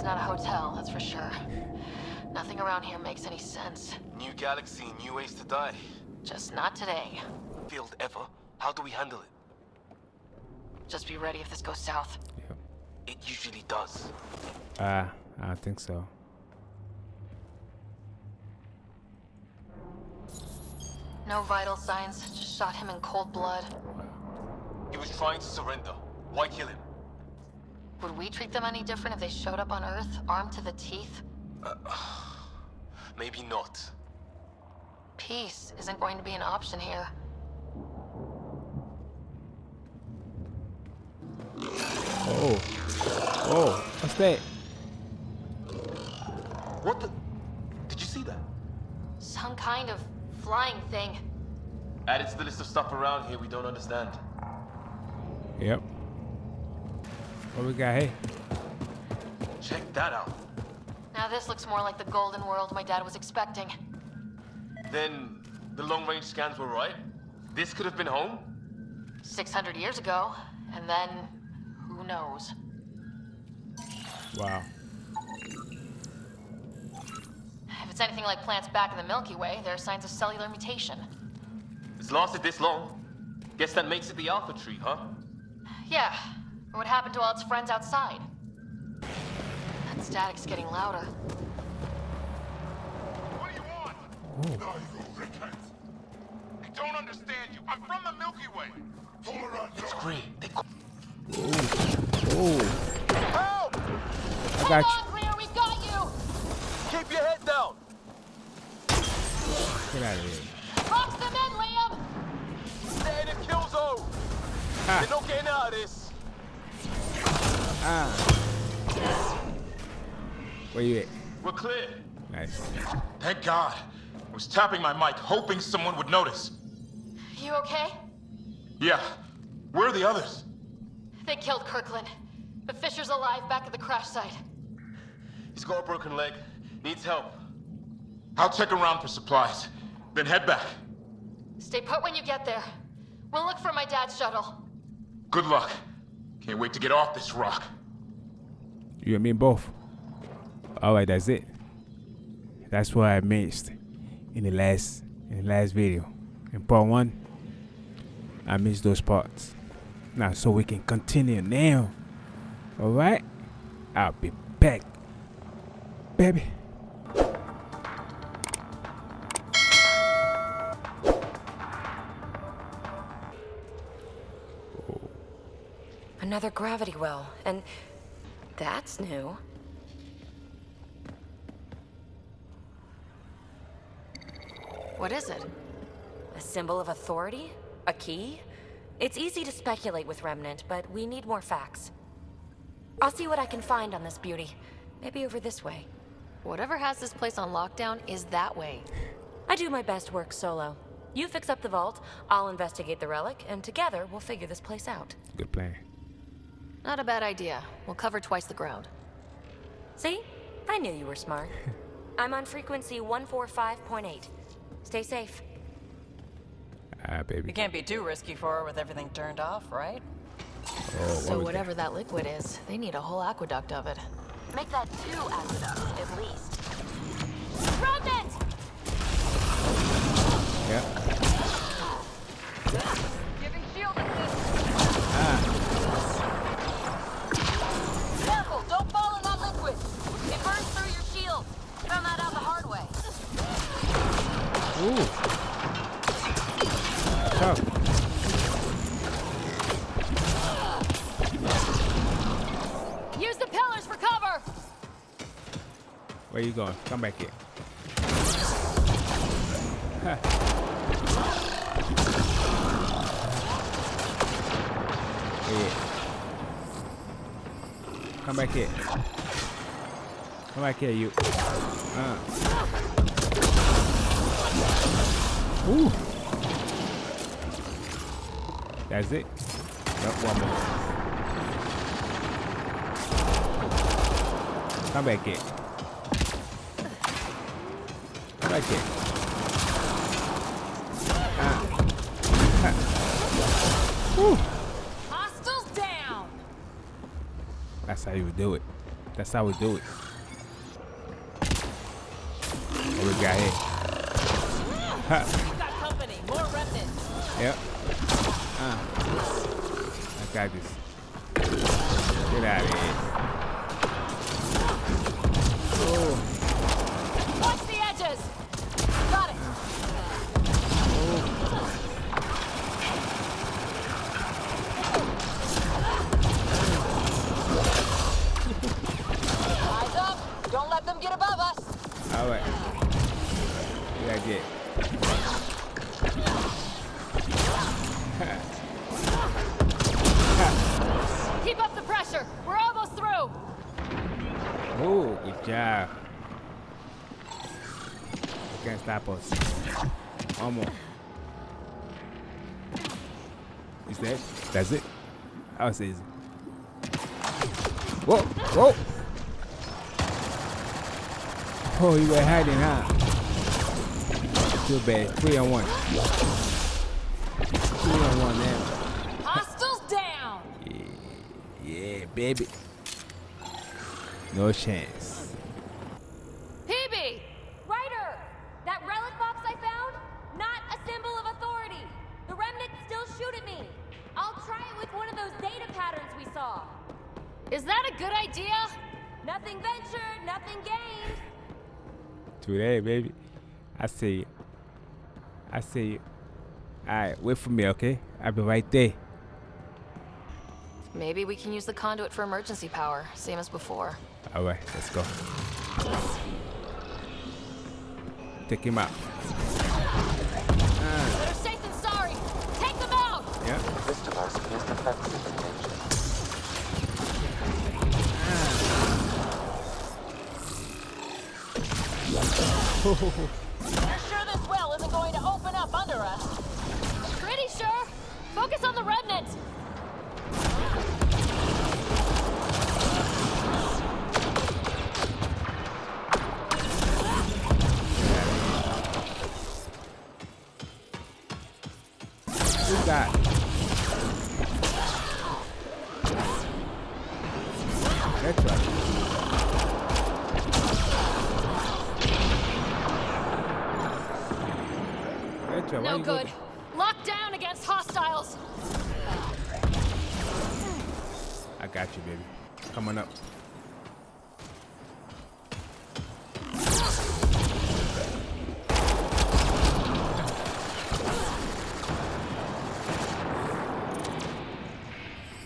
not a hotel, that's for sure. Nothing around here makes any sense. New galaxy, new ways to die. Just not today. Field ever. How do we handle it? Just be ready if this goes south. Yep. It usually does. I don't think so. No vital signs, just shot him in cold blood. He was trying to surrender. Why kill him? Would we treat them any different if they showed up on Earth, armed to the teeth? Maybe not. Peace isn't going to be an option here. Oh. Oh, what's that? What the? Did you see that? Some kind of flying thing. Added to the list of stuff around here we don't understand. Yep. What we got here? Check that out. Now this looks more like the golden world my dad was expecting. Then the long-range scans were right? This could have been home? 600 years ago, and then who knows? Wow. If it's anything like plants back in the Milky Way, there are signs of cellular mutation. It's lasted this long. Guess that makes it the Alpha tree, huh? Yeah, or what happened to all its friends outside? That static's getting louder. What do you want? Ooh. No, you repent. I don't understand you. I'm from the Milky Way. It's great. They Oh. Help! I got you. Hold on, Greer, we've got you! Keep your head down! Get out of here. Box them in, Liam! Stay in the kill zone! Ah. There's no getting out of this. Ah. Where you at? We're clear. Nice. Thank God. I was tapping my mic, hoping someone would notice. You okay? Yeah. Where are the others? They killed Kirkland, but Fisher's alive back at the crash site. He's got a broken leg. Needs help. I'll check around for supplies, then head back. Stay put when you get there. We'll look for my dad's shuttle. Good luck. Can't wait to get off this rock. You and me both. Alright, that's it. That's what I missed in the last video. In part 1, I missed those parts. Now so we can continue now. Alright? I'll be back. Baby. Another gravity well, and that's new. What is it? A symbol of authority? A key? It's easy to speculate with Remnant, but we need more facts. I'll see what I can find on this beauty. Maybe over this way. Whatever has this place on lockdown is that way. I do my best work solo. You fix up the vault, I'll investigate the relic, and together we'll figure this place out. Good plan. Not a bad idea. We'll cover twice the ground. See? I knew you were smart. I'm on frequency 145.8. Stay safe. Baby. You can't be too risky for her with everything turned off, right? Oh, So whatever that liquid is, they need a whole aqueduct of it. Make that 2 aqueducts, at least. Remnant! Yeah. Giving shield assist. Careful, don't fall in that liquid. It burns through your shield. Found that out the hard way. Ooh. Tough. Use the pillars for cover! Where you going? Come back here. Ha. Yeah. Come back here. Come back here, you. Ooh. That's it. Nope, one more. Come back here. Come back here. Woo. Hostiles down! That's how you do it. That's how we do it. What we got here? Ha. We've got company. More remnants. Yep. I got this. Get out of here. Oh. Watch the edges! Got it! Eyes up! Don't let them get above us! Alright. What I get? Keep up the pressure! We're almost through! Oh, good job. You can't stop us. One more. Is that? That's it? That was easy. Whoa! Whoa! Oh, you were hiding, huh? Too bad. 3-on-1. 3-on-1 now. Hostiles down! Yeah, baby. No chance. PeeBee! Ryder! That relic box I found? Not a symbol of authority. The remnants still shoot at me. I'll try it with one of those data patterns we saw. Is that a good idea? Nothing ventured, nothing gained. Today, baby. I see you. I see you. Alright, wait for me, okay? I'll be right there. Maybe we can use the conduit for emergency power, same as before. Alright, let's go. Take him out. Better safe than sorry! Take them out! Yeah. This device appears defensive in nature. You're sure this well isn't going to open up under us? Pretty sure! Focus on the remnant! Who's that? That's right. That's right. Why No you good. go- Locked down against hostiles! I got you, baby. Come on up.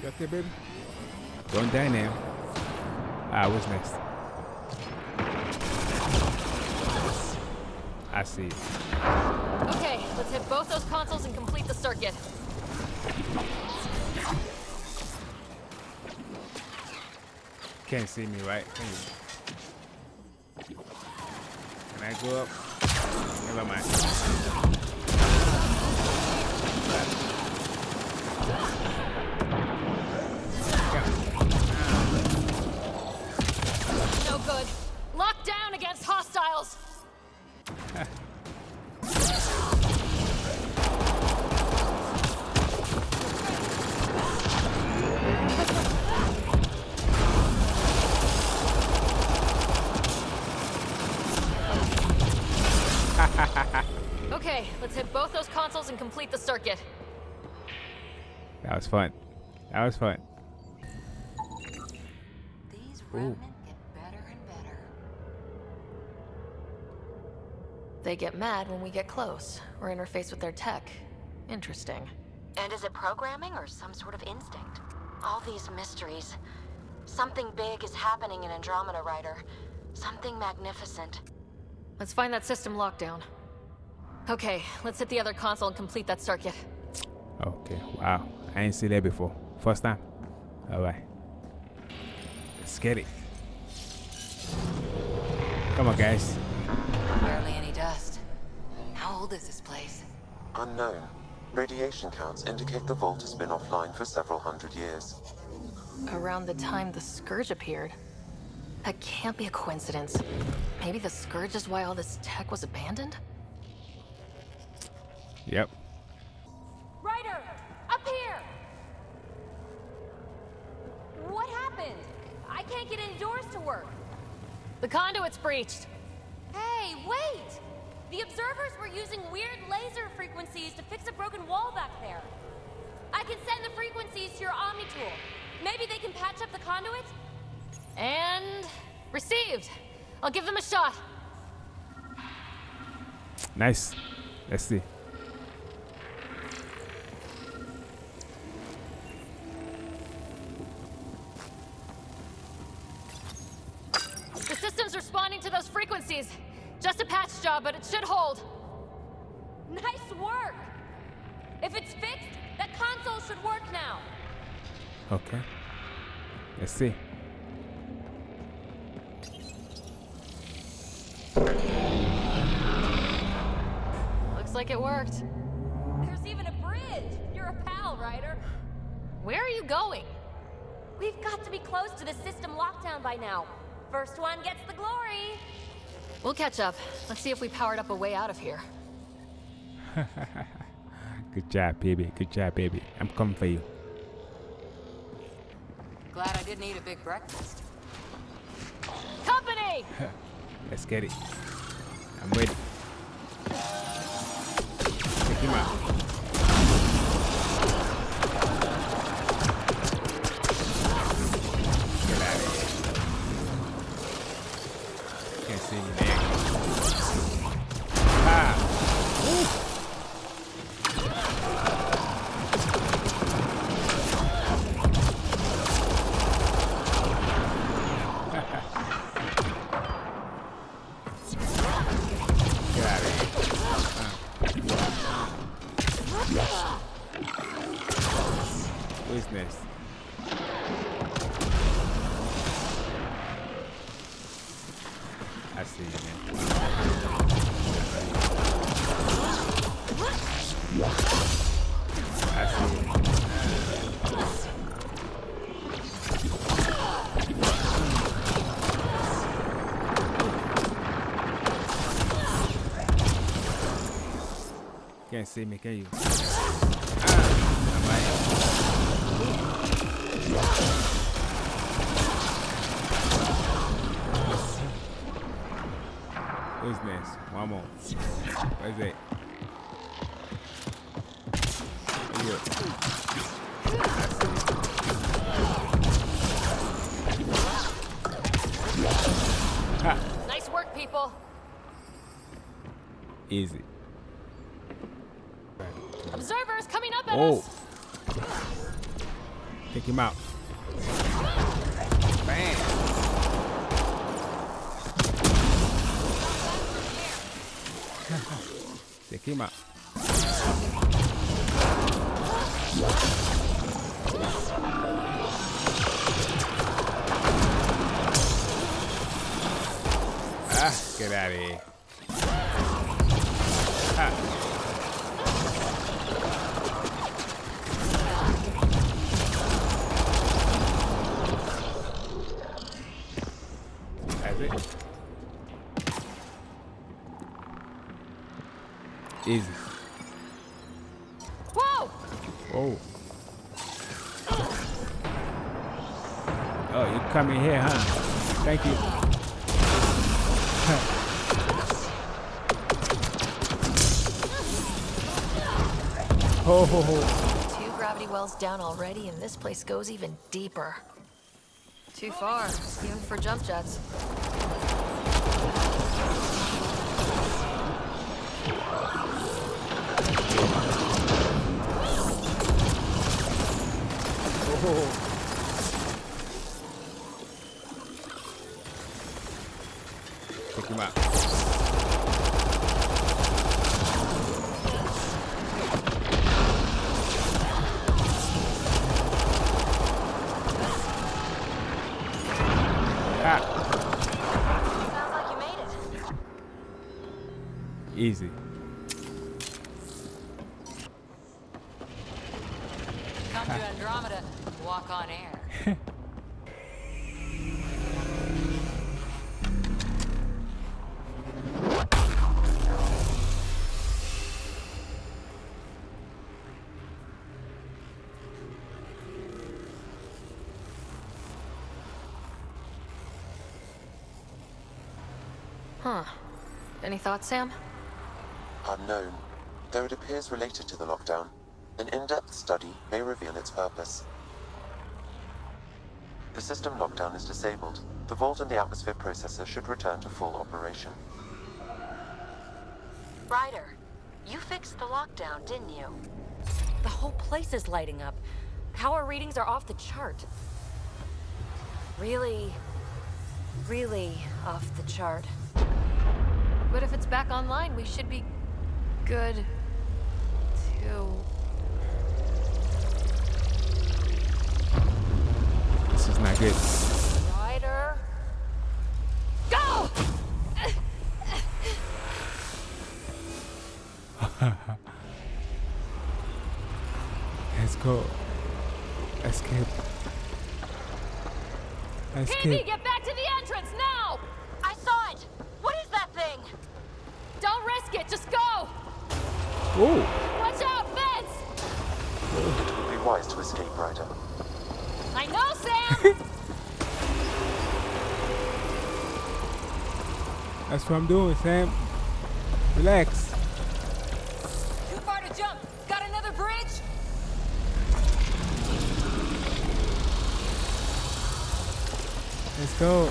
You okay, baby? Don't die now. What's next? I see it. Okay, let's hit both those consoles and complete the circuit. Can't see me, right? Can you? Can I go up? Never mind. No good. Locked down against hostiles! Okay, let's hit both those consoles and complete the circuit. That was fun. That was fun. These remnants get better and better. They get mad when we get close or interface with their tech. Interesting. And is it programming or some sort of instinct? All these mysteries. Something big is happening in Andromeda, Ryder. Something magnificent. Let's find that system lockdown. Okay, let's hit the other console and complete that circuit. Okay, wow. I ain't seen that before. First time? Alright. Let's get it. Come on, guys. Barely any dust. How old is this place? Unknown. Radiation counts indicate the vault has been offline for several hundred years. Around the time the Scourge appeared. That can't be a coincidence. Maybe the Scourge is why all this tech was abandoned? Yep. Ryder! Up here! What happened? I can't can't get indoors to work. The conduit's breached. Hey, wait! The observers were using weird laser frequencies to fix a broken wall back there. I can send the frequencies to your Omni tool. Maybe they can patch up the conduit? And received. I'll give them a shot. Nice. Let's see. The system's responding to those frequencies. Just a patch job, but it should hold. Nice work! If it's fixed, that console should work now. Okay. Let's see. Looks like it worked. There's even a bridge. You're a pal, Ryder. Where are you going? We've got to be close to the system lockdown by now. First one gets the glory. We'll catch up. Let's see if we powered up a way out of here. Good job, baby. Good job, baby. I'm coming for you. Glad I didn't eat a big breakfast. Company! Let's get it. I'm ready. Take him out. Get out of here. Can't see me there. Ah! Woo! Get out of here. Who's next? I see you, man. I see you. Can't see me, can you? Who's next? One more. Where's it? Where you at? Ha! Nice work, people. Easy. Observers coming up at Oh! us. Take him out. Bam! Take him out. Ah, get out of here. Ha. That's it. Easy. Whoa! Whoa. Oh, you coming here, huh? Thank you. Ho ho ho. 2 gravity wells down already, and this place goes even deeper. Too far, even for jump jets. Oh. Take him out. Ah. Sounds like you made it. Easy. Come to Andromeda, walk on air. Huh. Any thoughts, Sam? Unknown. Though it appears related to the lockdown, an in-depth study may reveal its purpose. The system lockdown is disabled. The vault and the atmosphere processor should return to full operation. Ryder, you fixed the lockdown, didn't you? The whole place is lighting up. Power readings are off the chart. Really, really off the chart. But if it's back online, we should be good to... This is not good. Ryder. Go! Let's go. Escape. PeeBee, Escape. get back to the entrance now! I saw it! What is that thing? Don't risk it, just go! Oh. Watch out, fence! Be wise to escape, Ryder. I know, Sam! That's what I'm doing, Sam. Relax. Too far to jump. Got another bridge? Let's go.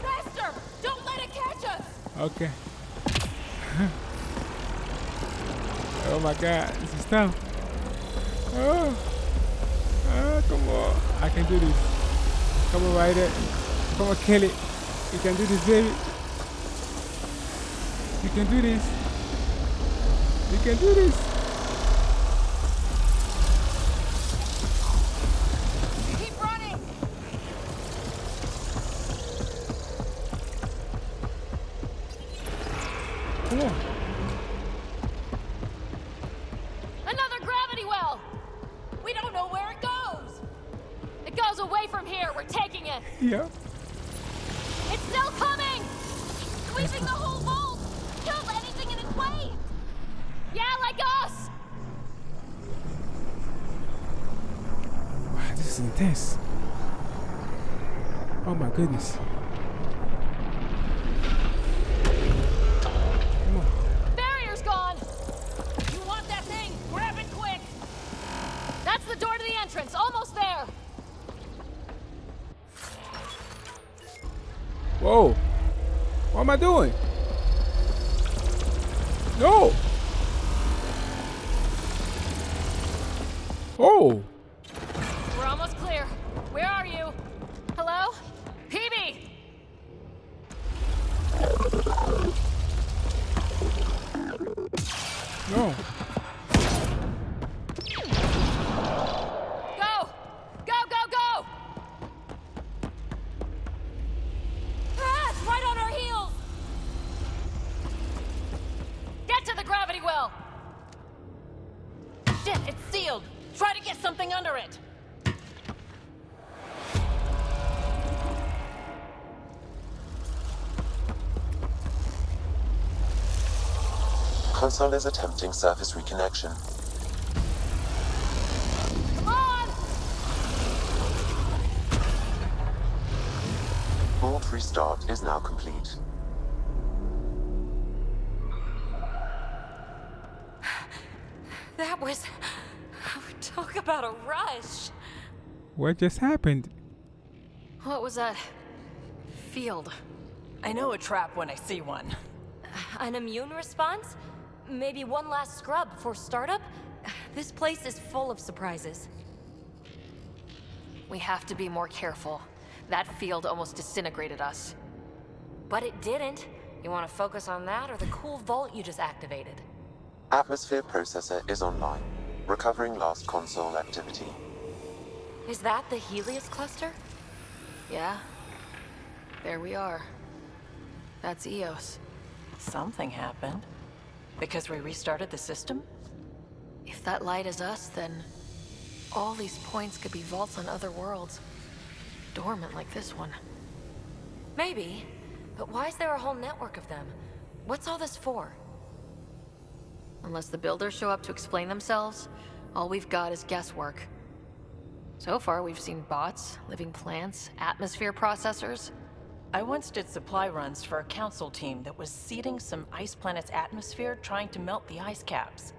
Faster! Don't let it catch us! Okay. Oh my God, this is tough. Oh, come on. I can do this. Come on, Ryder. Come on, kill it. You can do this, baby. You can do this. You can do this. Keep running! Come on. Another gravity well! We don't know where it goes! It goes away from here. We're taking it. Yeah. It's still coming! Sweeping the whole vault! Kill anything in its way! Yeah, like us! Wow, this is intense. Oh my goodness. Come on. Barrier's gone! You want that thing? Grab it quick! That's the door to the entrance. Almost there! Whoa. What am I doing? No. Oh. We're almost clear. Where are you? Hello? PeeBee! No. Go! Go, go, go! Ah, it's right on our heels! Get to the gravity well! Shit, it's sealed! Try to get something under it! Console is attempting surface reconnection. Come on! Vault restart is now complete. That was... Talk about a rush. What just happened? What was that? Field. I know a trap when I see one. An immune response? Maybe one last scrub before startup? This place is full of surprises. We have to be more careful. That field almost disintegrated us. But it didn't. You want to focus on that or the cool vault you just activated? Atmosphere processor is online, recovering last console activity. Is that the Helios cluster? Yeah. There we are. That's Eos. Something happened. Because we restarted the system? If that light is us, then all these points could be vaults on other worlds. Dormant like this one. Maybe. But why is there a whole network of them? What's all this for? Unless the builders show up to explain themselves, all we've got is guesswork. So far, we've seen bots, living plants, atmosphere processors. I once did supply runs for a council team that was seeding some ice planet's atmosphere, trying to melt the ice caps.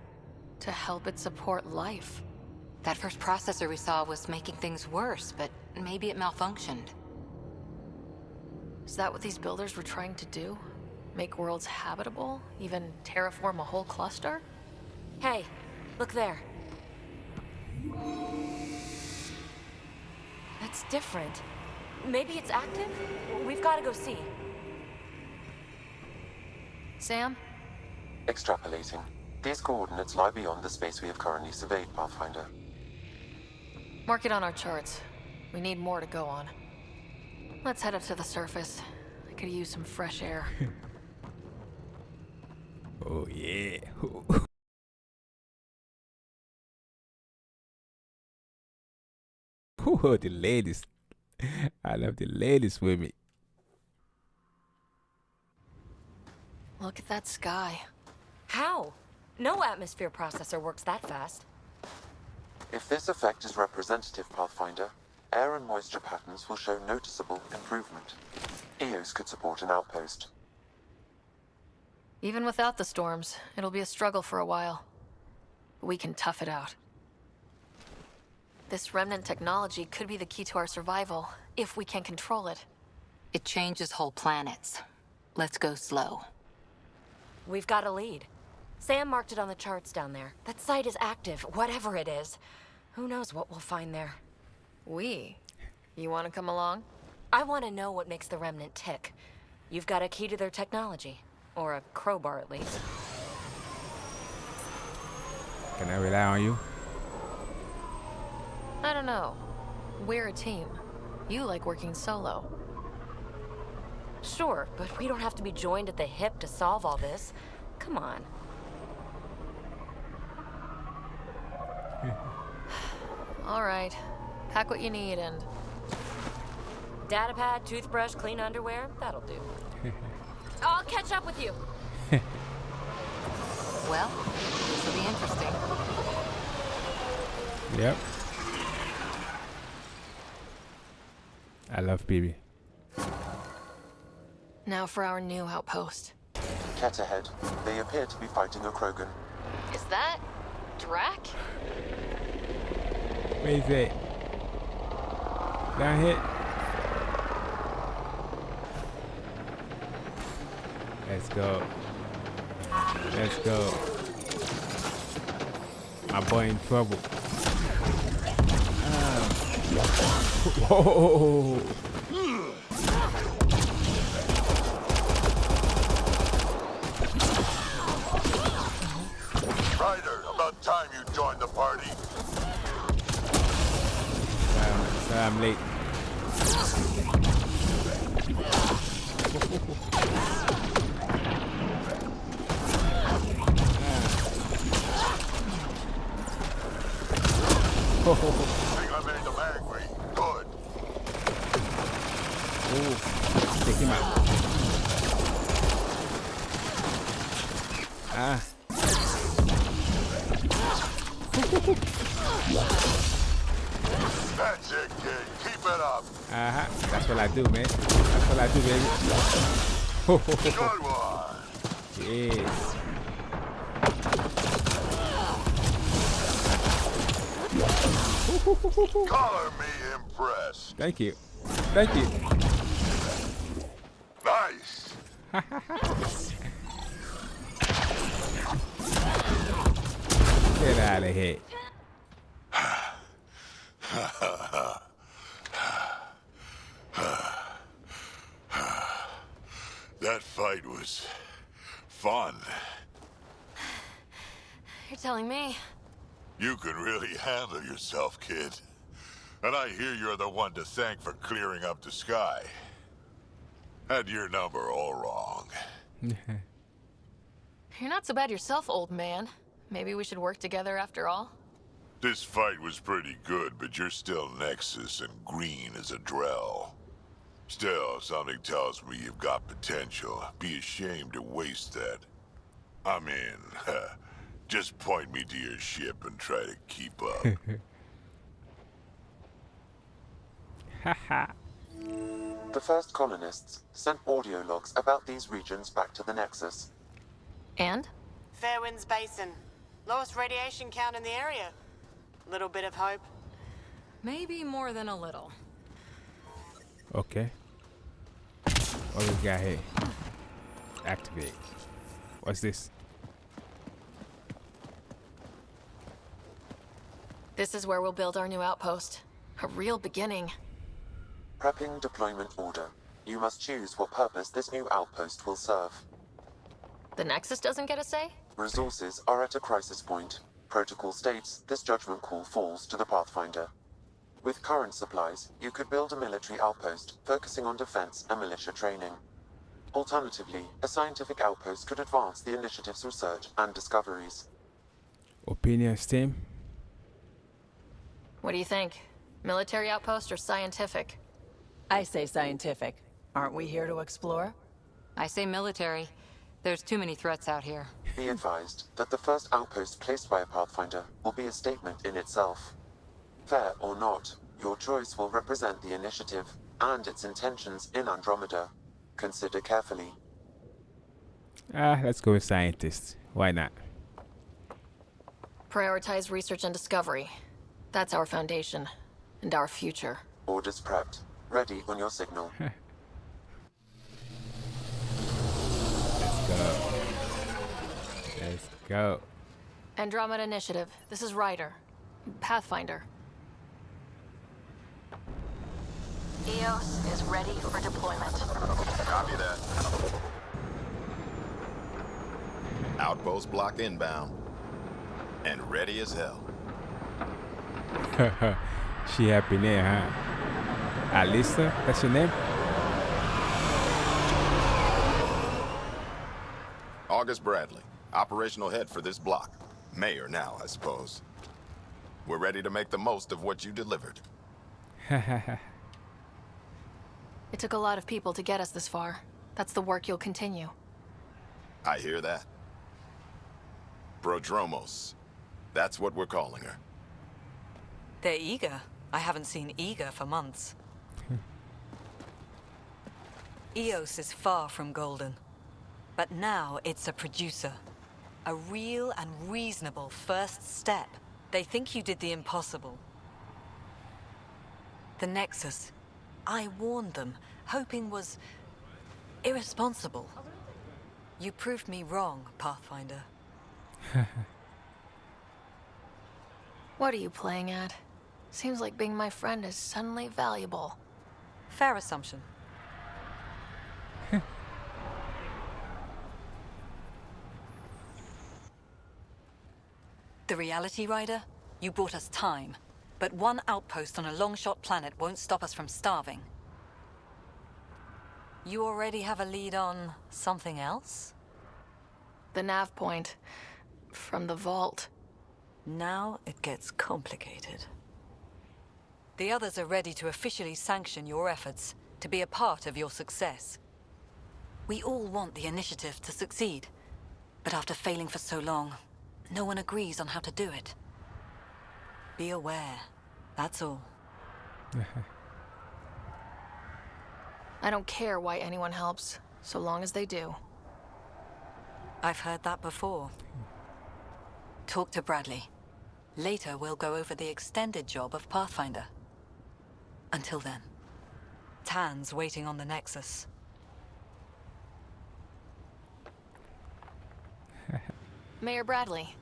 To help it support life. That first processor we saw was making things worse, but maybe it malfunctioned. Is that what these builders were trying to do? Make worlds habitable? Even terraform a whole cluster? Hey, look there. That's different. Maybe it's active? We've got to go see. Sam? Extrapolating. These coordinates lie beyond the space we have currently surveyed, Pathfinder. Mark it on our charts. We need more to go on. Let's head up to the surface. I could use some fresh air. Oh yeah. Ooh, the ladies. I love the ladies with me. Look at that sky. How? No atmosphere processor works that fast. If this effect is representative, Pathfinder, air and moisture patterns will show noticeable improvement. Eos could support an outpost. Even without the storms, it'll be a struggle for a while. But we can tough it out. This remnant technology could be the key to our survival, if we can control it. It changes whole planets. Let's go slow. We've got a lead. Sam marked it on the charts down there. That site is active, whatever it is. Who knows what we'll find there. We? You want to come along? I want to know what makes the remnant tick. You've got a key to their technology. Or a crowbar, at least. Can I rely on you? I don't know. We're a team. You like working solo. Sure, but we don't have to be joined at the hip to solve all this. Come on. All right. Pack what you need and... Datapad, toothbrush, clean underwear, that'll do. I'll catch up with you. Well, this will be interesting. Yep. I love PeeBee. Now for our new outpost. Cat ahead. They appear to be fighting a Krogan. Is that... Drack? Where is it? Down here. Let's go. Let's go. My boy in trouble. Whoa. Ryder, about time you joined the party. Sorry, I'm late. Think I made them angry. Good. Oh, take him out. Ah. That's it, kid. Keep it up. That's what I do, man. That's what I do, baby. Good one. Yes. Color me impressed. Thank you. Thank you. Nice. Get out of here. That fight was fun. You're telling me. You can really handle yourself, kid. And I hear you're the one to thank for clearing up the sky. Had your number all wrong. You're not so bad yourself, old man. Maybe we should work together after all? This fight was pretty good, but you're still Nexus and green as a Drell. Still, something tells me you've got potential. Be ashamed to waste that. I mean, just point me to your ship and try to keep up. The first colonists sent audio logs about these regions back to the Nexus. And? Fairwinds Basin. Lowest radiation count in the area. Little bit of hope. Maybe more than a little. Okay. What we got here? Activate. What's this? This is where we'll build our new outpost. A real beginning. Prepping deployment order. You must choose what purpose this new outpost will serve. The Nexus doesn't get a say? Resources are at a crisis point. Protocol states this judgment call falls to the Pathfinder. With current supplies, you could build a military outpost focusing on defense and militia training. Alternatively, a scientific outpost could advance the initiative's research and discoveries. Opinions, team? What do you think? Military outpost or scientific? I say scientific. Aren't we here to explore? I say military. There's too many threats out here. Be advised that the first outpost placed by a Pathfinder will be a statement in itself. Fair or not, your choice will represent the initiative and its intentions in Andromeda. Consider carefully. Let's go with scientists. Why not? Prioritize research and discovery. That's our foundation. And our future. Orders prepped. Ready on your signal. Let's go. Let's go. Andromeda Initiative. This is Ryder. Pathfinder. EOS is ready for deployment. Copy that. Outpost block inbound. And ready as hell. She happy there, huh? Alisa, that's your name? August Bradley, operational head for this block. Mayor now, I suppose. We're ready to make the most of what you delivered. It took a lot of people to get us this far. That's the work you'll continue. I hear that. Prodromos. That's what we're calling her. They're eager. I haven't seen eager for months. EOS is far from golden. But now it's a producer. A real and reasonable first step. They think you did the impossible. The Nexus. I warned them, hoping was irresponsible. You proved me wrong, Pathfinder. What are you playing at? Seems like being my friend is suddenly valuable. Fair assumption. The reality, Ryder? You brought us time. But one outpost on a long-shot planet won't stop us from starving. You already have a lead on something else? The nav point. From the vault. Now it gets complicated. The others are ready to officially sanction your efforts, to be a part of your success. We all want the initiative to succeed. But after failing for so long, no one agrees on how to do it. Be aware. That's all. I don't care why anyone helps, so long as they do. I've heard that before. Talk to Bradley. Later, we'll go over the extended job of Pathfinder. Until then, Tan's waiting on the Nexus. Mayor Bradley.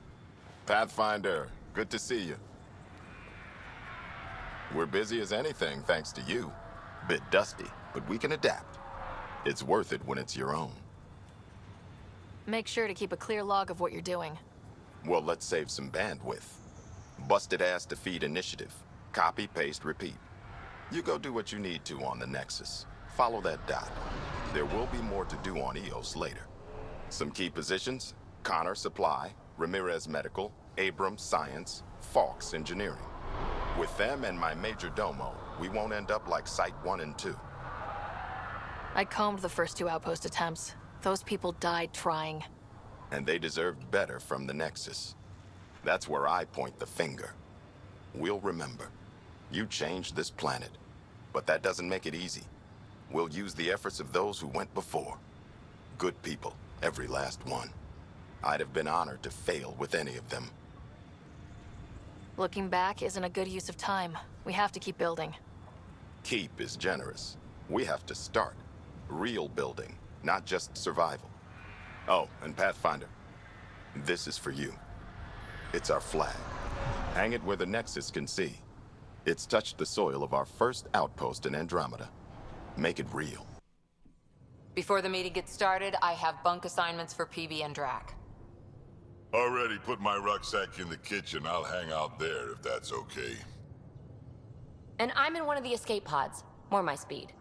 Pathfinder, good to see you. We're busy as anything thanks to you. Bit dusty, but we can adapt. It's worth it when it's your own. Make sure to keep a clear log of what you're doing. Well, let's save some bandwidth. Busted ass defeat initiative. Copy, paste, repeat. You go do what you need to on the Nexus. Follow that dot. There will be more to do on EOS later. Some key positions: Connor Supply, Ramirez Medical, Abrams Science, Fawkes Engineering. With them and my major domo, we won't end up like Site 1 and 2. I combed the first 2 outpost attempts. Those people died trying. And they deserved better from the Nexus. That's where I point the finger. We'll remember. You changed this planet, but that doesn't make it easy. We'll use the efforts of those who went before. Good people, every last one. I'd have been honored to fail with any of them. Looking back isn't a good use of time. We have to keep building. Keep is generous. We have to start. Real building, not just survival. Oh, and Pathfinder, this is for you. It's our flag. Hang it where the Nexus can see. It's touched the soil of our first outpost in Andromeda. Make it real. Before the meeting gets started, I have bunk assignments for PeeBee and Drack. Already put my rucksack in the kitchen. I'll hang out there if that's okay. And I'm in one of the escape pods. More my speed.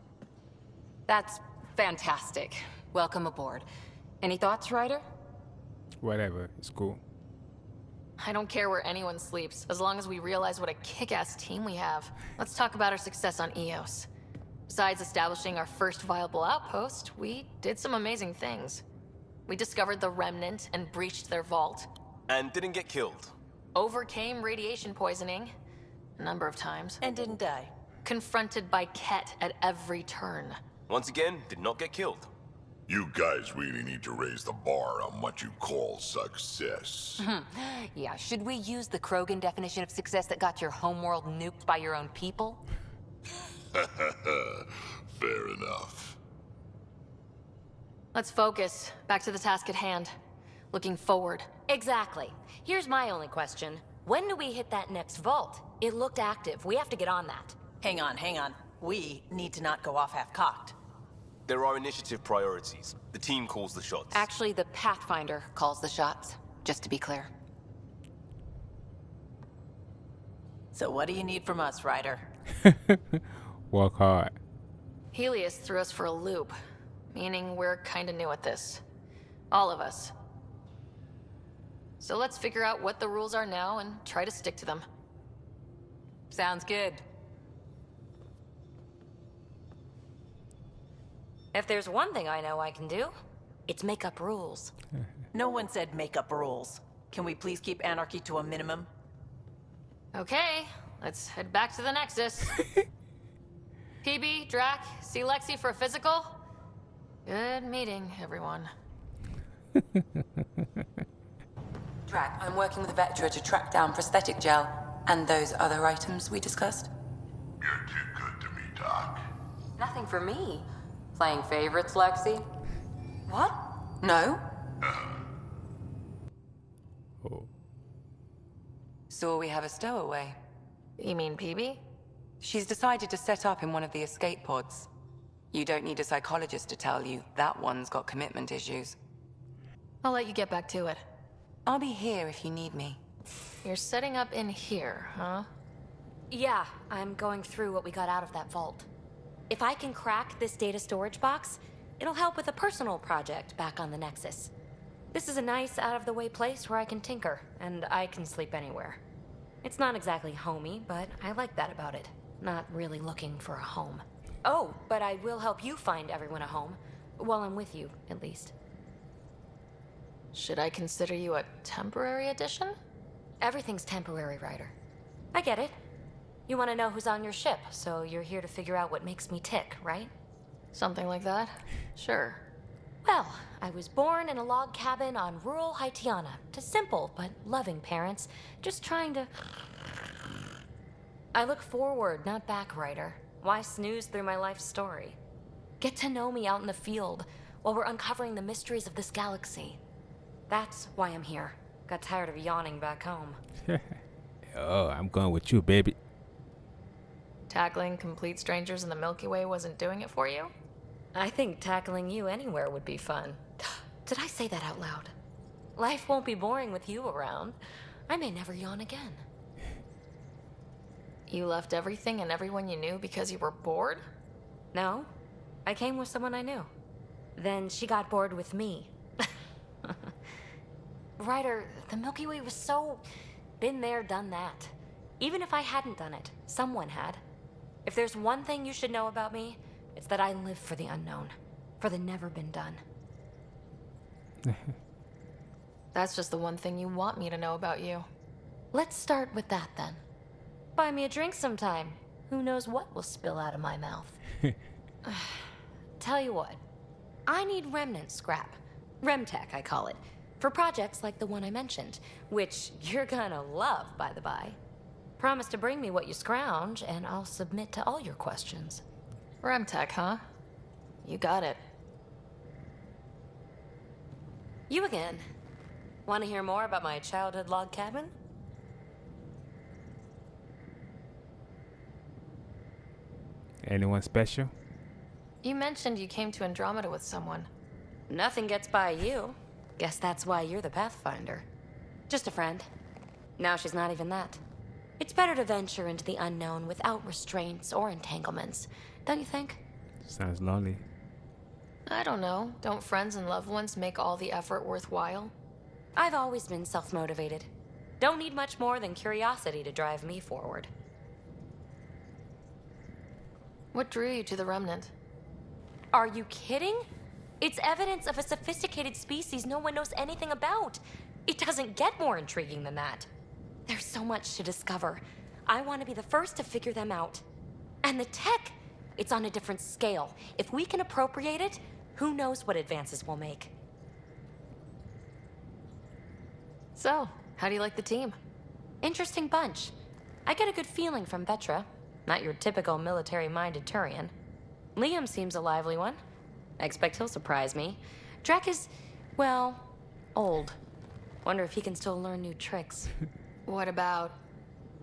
That's fantastic. Welcome aboard. Any thoughts, Ryder? Whatever, it's cool. I don't care where anyone sleeps, as long as we realize what a kick-ass team we have. Let's talk about our success on Eos. Besides establishing our first viable outpost, we did some amazing things. We discovered the Remnant and breached their vault. And didn't get killed. Overcame radiation poisoning a number of times. And didn't die. Confronted by Ket at every turn. Once again, did not get killed. You guys really need to raise the bar on what you call success. Yeah, should we use the Krogan definition of success that got your homeworld nuked by your own people? Fair enough. Let's focus. Back to the task at hand. Looking forward. Exactly. Here's my only question. When do we hit that next vault? It looked active. We have to get on that. Hang on, hang on. We need to not go off half-cocked. There are initiative priorities. The team calls the shots. Actually, the Pathfinder calls the shots, just to be clear. So what do you need from us, Ryder? Work hard. Helios threw us for a loop, meaning we're kinda new at this. All of us. So let's figure out what the rules are now and try to stick to them. Sounds good. If there's one thing I know I can do, it's make up rules. No one said make up rules. Can we please keep anarchy to a minimum? Okay, let's head back to the Nexus. PeeBee, Drack, see Lexi for a physical? Good meeting, everyone. Drack, I'm working with Vectra to track down prosthetic gel and those other items we discussed. You're too good to me, Doc. Nothing for me. Playing favorites, Lexi? What? No? Oh. So we have a stowaway. You mean PeeBee? She's decided to set up in one of the escape pods. You don't need a psychologist to tell you that one's got commitment issues. I'll let you get back to it. I'll be here if you need me. You're setting up in here, huh? Yeah, I'm going through what we got out of that vault. If I can crack this data storage box, it'll help with a personal project back on the Nexus. This is a nice, out-of-the-way place where I can tinker, and I can sleep anywhere. It's not exactly homey, but I like that about it. Not really looking for a home. Oh, but I will help you find everyone a home. While I'm with you, at least. Should I consider you a temporary addition? Everything's temporary, Ryder. I get it. You want to know who's on your ship, so you're here to figure out what makes me tick, right? Something like that? Sure. Well, I was born in a log cabin on rural Haitiana to simple but loving parents, just trying to... I look forward, not back, Ryder. Why snooze through my life story? Get to know me out in the field while we're uncovering the mysteries of this galaxy. That's why I'm here. Got tired of yawning back home. Oh, I'm going with you, baby. Tackling complete strangers in the Milky Way wasn't doing it for you? I think tackling you anywhere would be fun. Did I say that out loud? Life won't be boring with you around. I may never yawn again. You left everything and everyone you knew because you were bored? No. I came with someone I knew. Then she got bored with me. Ryder, the Milky Way was so... been there, done that. Even if I hadn't done it, someone had. If there's one thing you should know about me, it's that I live for the unknown. For the never been done. That's just the one thing you want me to know about you. Let's start with that then. Buy me a drink sometime. Who knows what will spill out of my mouth. tell you what. I need remnant scrap. Remtech, I call it. For projects like the one I mentioned, which you're gonna love, by the by. Promise to bring me what you scrounge, and I'll submit to all your questions. Remtech, huh? You got it. You again. Want to hear more about my childhood log cabin? Anyone special? You mentioned you came to Andromeda with someone. Nothing gets by you. Guess that's why you're the Pathfinder. Just a friend. Now she's not even that. It's better to venture into the unknown without restraints or entanglements, don't you think? Sounds lonely. I don't know. Don't friends and loved ones make all the effort worthwhile? I've always been self-motivated. Don't need much more than curiosity to drive me forward. What drew you to the Remnant? Are you kidding? It's evidence of a sophisticated species no one knows anything about. It doesn't get more intriguing than that. There's so much to discover. I want to be the first to figure them out. And the tech, it's on a different scale. If we can appropriate it, who knows what advances we'll make. So, how do you like the team? Interesting bunch. I get a good feeling from Vetra. Not your typical military-minded Turian. Liam seems a lively one. I expect he'll surprise me. Drack is, well, old. Wonder if he can still learn new tricks. What about...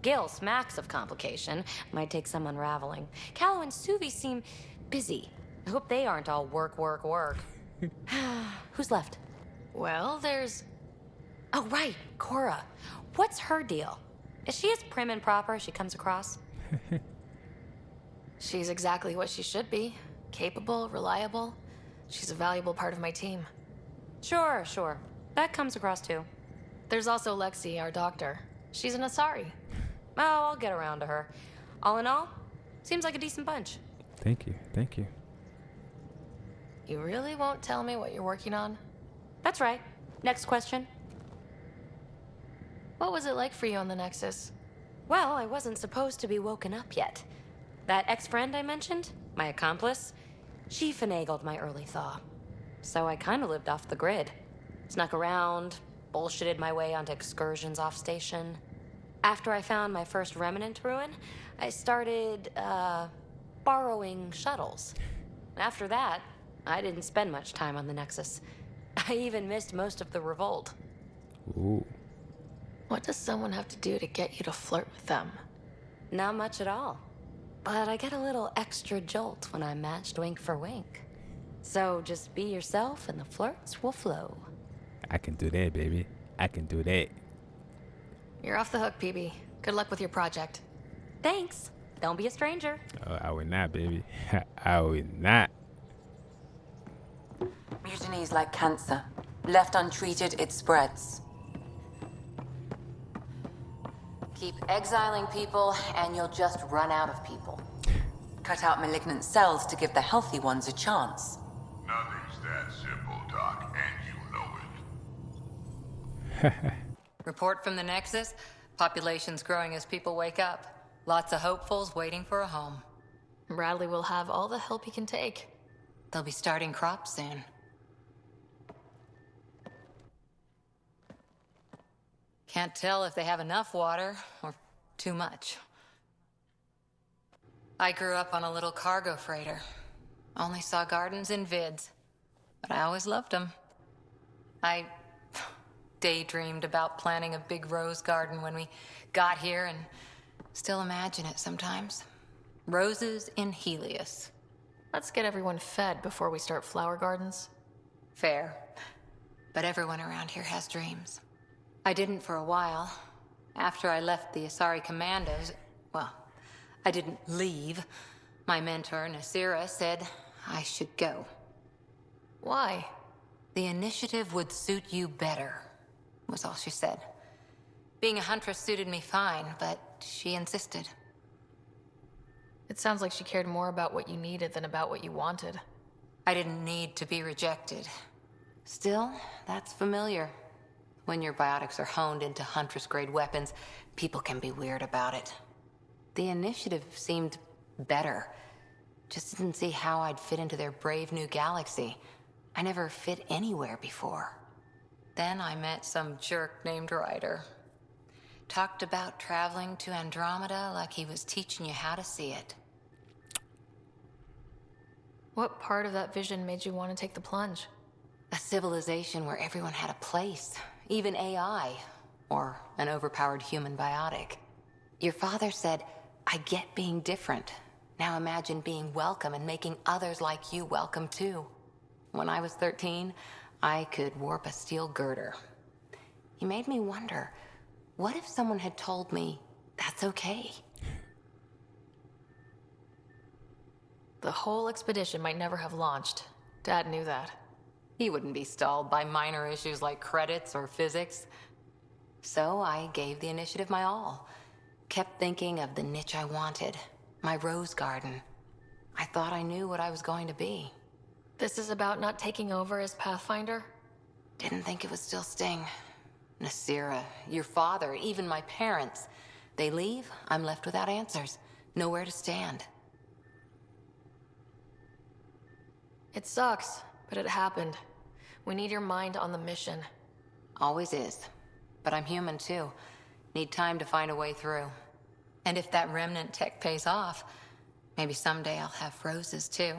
Gil smacks of complication. Might take some unraveling. Callow and Suvi seem busy. I hope they aren't all work, work, work. Who's left? Well, there's... Oh, right, Cora. What's her deal? Is she as prim and proper as she comes across? She's exactly what she should be. Capable, reliable. She's a valuable part of my team. Sure, sure. That comes across too. There's also Lexi, our doctor. She's an Asari. Oh, I'll get around to her. All in all, seems like a decent bunch. Thank you, thank you. You really won't tell me what you're working on? That's right. Next question. What was it like for you on the Nexus? Well, I wasn't supposed to be woken up yet. That ex-friend I mentioned, my accomplice, she finagled my early thaw. So I kind of lived off the grid. Snuck around, bullshitted my way onto excursions off station. After I found my first remnant ruin, I started, borrowing shuttles. After that, I didn't spend much time on the Nexus. I even missed most of the revolt. Ooh. What does someone have to do to get you to flirt with them? Not much at all. But I get a little extra jolt when I'm matched wink for wink. So just be yourself and the flirts will flow. I can do that, baby. I can do that. You're off the hook, PeeBee. Good luck with your project. Thanks. Don't be a stranger. Oh, I would not, baby. I would not. Mutiny is like cancer. Left untreated, it spreads. Keep exiling people, and you'll just run out of people. Cut out malignant cells to give the healthy ones a chance. Nothing's that simple, Doc, and you know it. Report from the Nexus. Population's growing as people wake up. Lots of hopefuls waiting for a home. Bradley will have all the help he can take. They'll be starting crops soon. Can't tell if they have enough water or too much. I grew up on a little cargo freighter. Only saw gardens in vids, but I always loved them. I daydreamed about planting a big rose garden when we got here and still imagine it sometimes. Roses in Helios. Let's get everyone fed before we start flower gardens. Fair. But everyone around here has dreams. I didn't for a while. After I left the Asari Commandos, well, I didn't leave. My mentor, Nasira, said I should go. Why? The initiative would suit you better, was all she said. Being a huntress suited me fine, but she insisted. It sounds like she cared more about what you needed than about what you wanted. I didn't need to be rejected. Still, that's familiar. When your biotics are honed into Huntress-grade weapons, people can be weird about it. The initiative seemed better. Just didn't see how I'd fit into their brave new galaxy. I never fit anywhere before. Then I met some jerk named Ryder. Talked about traveling to Andromeda like he was teaching you how to see it. What part of that vision made you want to take the plunge? A civilization where everyone had a place, even AI, or an overpowered human biotic. Your father said, I get being different. Now imagine being welcome and making others like you welcome too. When I was 13, I could warp a steel girder. He made me wonder, what if someone had told me that's okay? The whole expedition might never have launched. Dad knew that. He wouldn't be stalled by minor issues like credits or physics. So I gave the initiative my all. Kept thinking of the niche I wanted, my rose garden. I thought I knew what I was going to be. This is about not taking over as Pathfinder? Didn't think it would still sting. Nasira, your father, even my parents. They leave, I'm left without answers. Nowhere to stand. It sucks, but it happened. We need your mind on the mission. Always is. But I'm human too. Need time to find a way through. And if that remnant tech pays off, maybe someday I'll have roses too.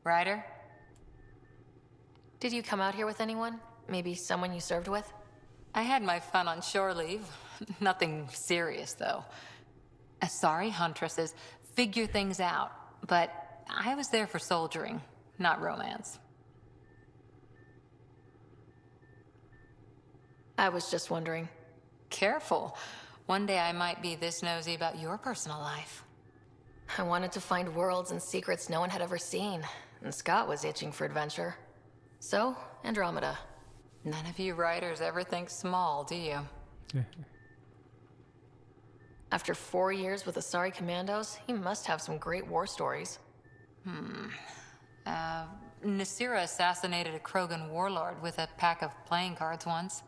Ryder? Did you come out here with anyone? Maybe someone you served with? I had my fun on shore leave. Nothing serious, though. Asari huntresses figure things out, but I was there for soldiering, not romance. I was just wondering. Careful. One day I might be this nosy about your personal life. I wanted to find worlds and secrets no one had ever seen, and Scott was itching for adventure. So, Andromeda. None of you writers ever think small, do you? After 4 years with Asari Commandos, he must have some great war stories. Nasira assassinated a Krogan warlord with a pack of playing cards once.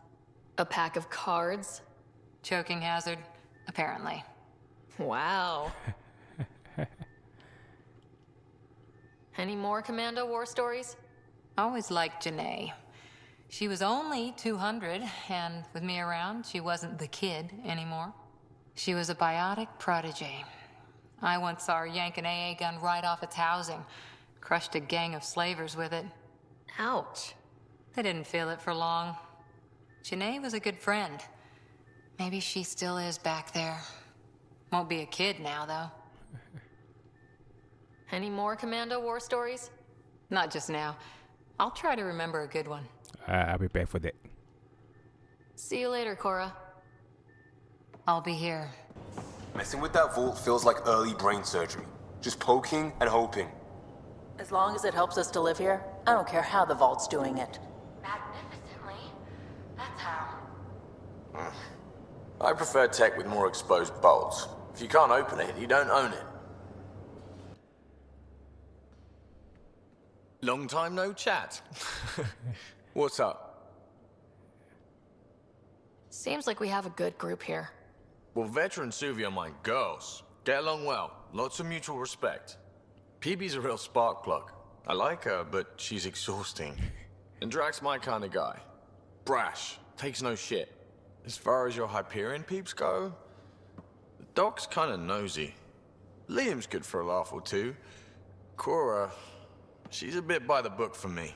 A pack of cards? Choking hazard, apparently. Wow. Any more Commando war stories? Always liked Janae. She was only 200, and with me around, she wasn't the kid anymore. She was a biotic protege. I once saw her yank an AA gun right off its housing. Crushed a gang of slavers with it. Ouch. They didn't feel it for long. Janae was a good friend. Maybe she still is back there. Won't be a kid now, though. Any more Commando war stories? Not just now. I'll try to remember a good one. I'll be back for that. See you later, Cora. I'll be here. Messing with that vault feels like early brain surgery. Just poking and hoping. As long as it helps us to live here, I don't care how the vault's doing it. Magnificently. That's how. I prefer tech with more exposed bolts. If you can't open it, you don't own it. Long time no chat. What's up? Seems like we have a good group here. Well, veteran Suvi are my girls. Get along well. Lots of mutual respect. PeeBee's a real spark plug. I like her, but she's exhausting. And Drack's my kind of guy. Brash. Takes no shit. As far as your Hyperion peeps go, the Doc's kind of nosy. Liam's good for a laugh or two. Cora, she's a bit by the book for me.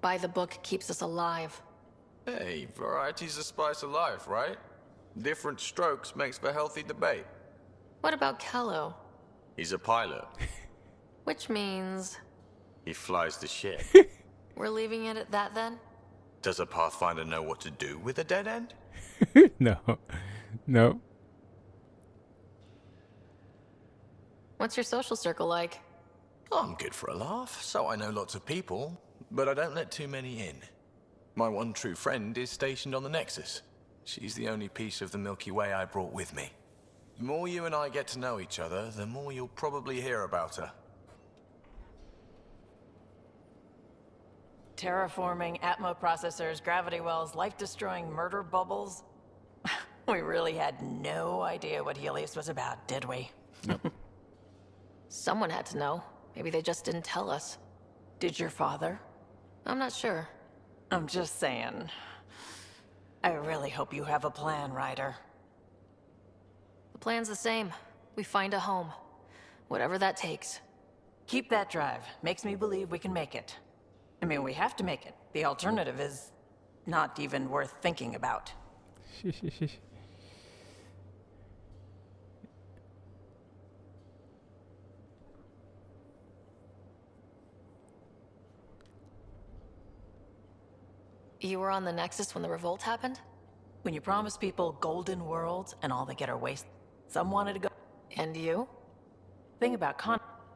By the book keeps us alive. Hey, variety's the spice of life, right? Different strokes makes for healthy debate. What about Kello? He's a pilot. Which means... He flies the ship. We're leaving it at that then? Does a Pathfinder know what to do with a dead end? No. No. What's your social circle like? I'm good for a laugh, so I know lots of people, but I don't let too many in. My one true friend is stationed on the Nexus. She's the only piece of the Milky Way I brought with me. The more you and I get to know each other, the more you'll probably hear about her. Terraforming, Atmo processors, gravity wells, life-destroying murder bubbles. We really had no idea what Helios was about, did we? Someone had to know. Maybe they just didn't tell us. Did your father? I'm not sure. I'm just saying. I really hope you have a plan, Ryder. The plan's the same. We find a home. Whatever that takes. Keep that drive. Makes me believe we can make it. I mean, we have to make it. The alternative is not even worth thinking about. You were on the Nexus when the revolt happened? When you promise people golden worlds and all they get are waste, some wanted to go. And you? Thing about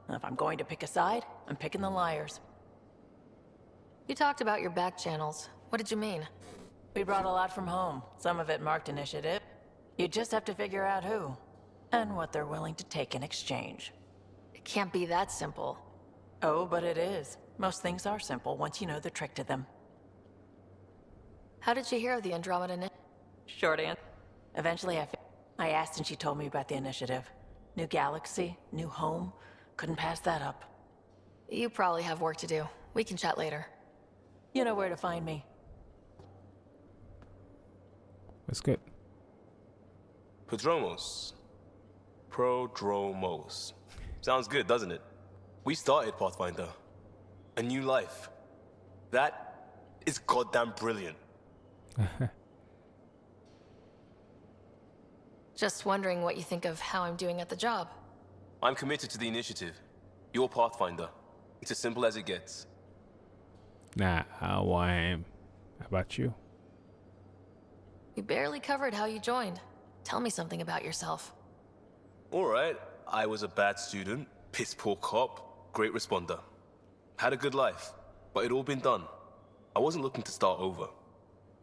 if I'm going to pick a side, I'm picking the liars. You talked about your back channels. What did you mean? We brought a lot from home. Some of it marked initiative. You just have to figure out who, and what they're willing to take in exchange. It can't be that simple. Oh, but it is. Most things are simple once you know the trick to them. How did you hear of the Andromeda? Short answer. Eventually I asked and she told me about the initiative. New galaxy, new home. Couldn't pass that up. You probably have work to do. We can chat later. You know where to find me. That's good. Prodromos. Sounds good, doesn't it? We started Pathfinder. A new life. That is goddamn brilliant. Just wondering what you think of how I'm doing at the job. I'm committed to the initiative. You're Pathfinder. It's as simple as it gets. Nah, how I am. How about you? We barely covered how you joined. Tell me something about yourself. Alright, I was a bad student, piss poor cop, great responder. Had a good life, but it'd all been done. I wasn't looking to start over.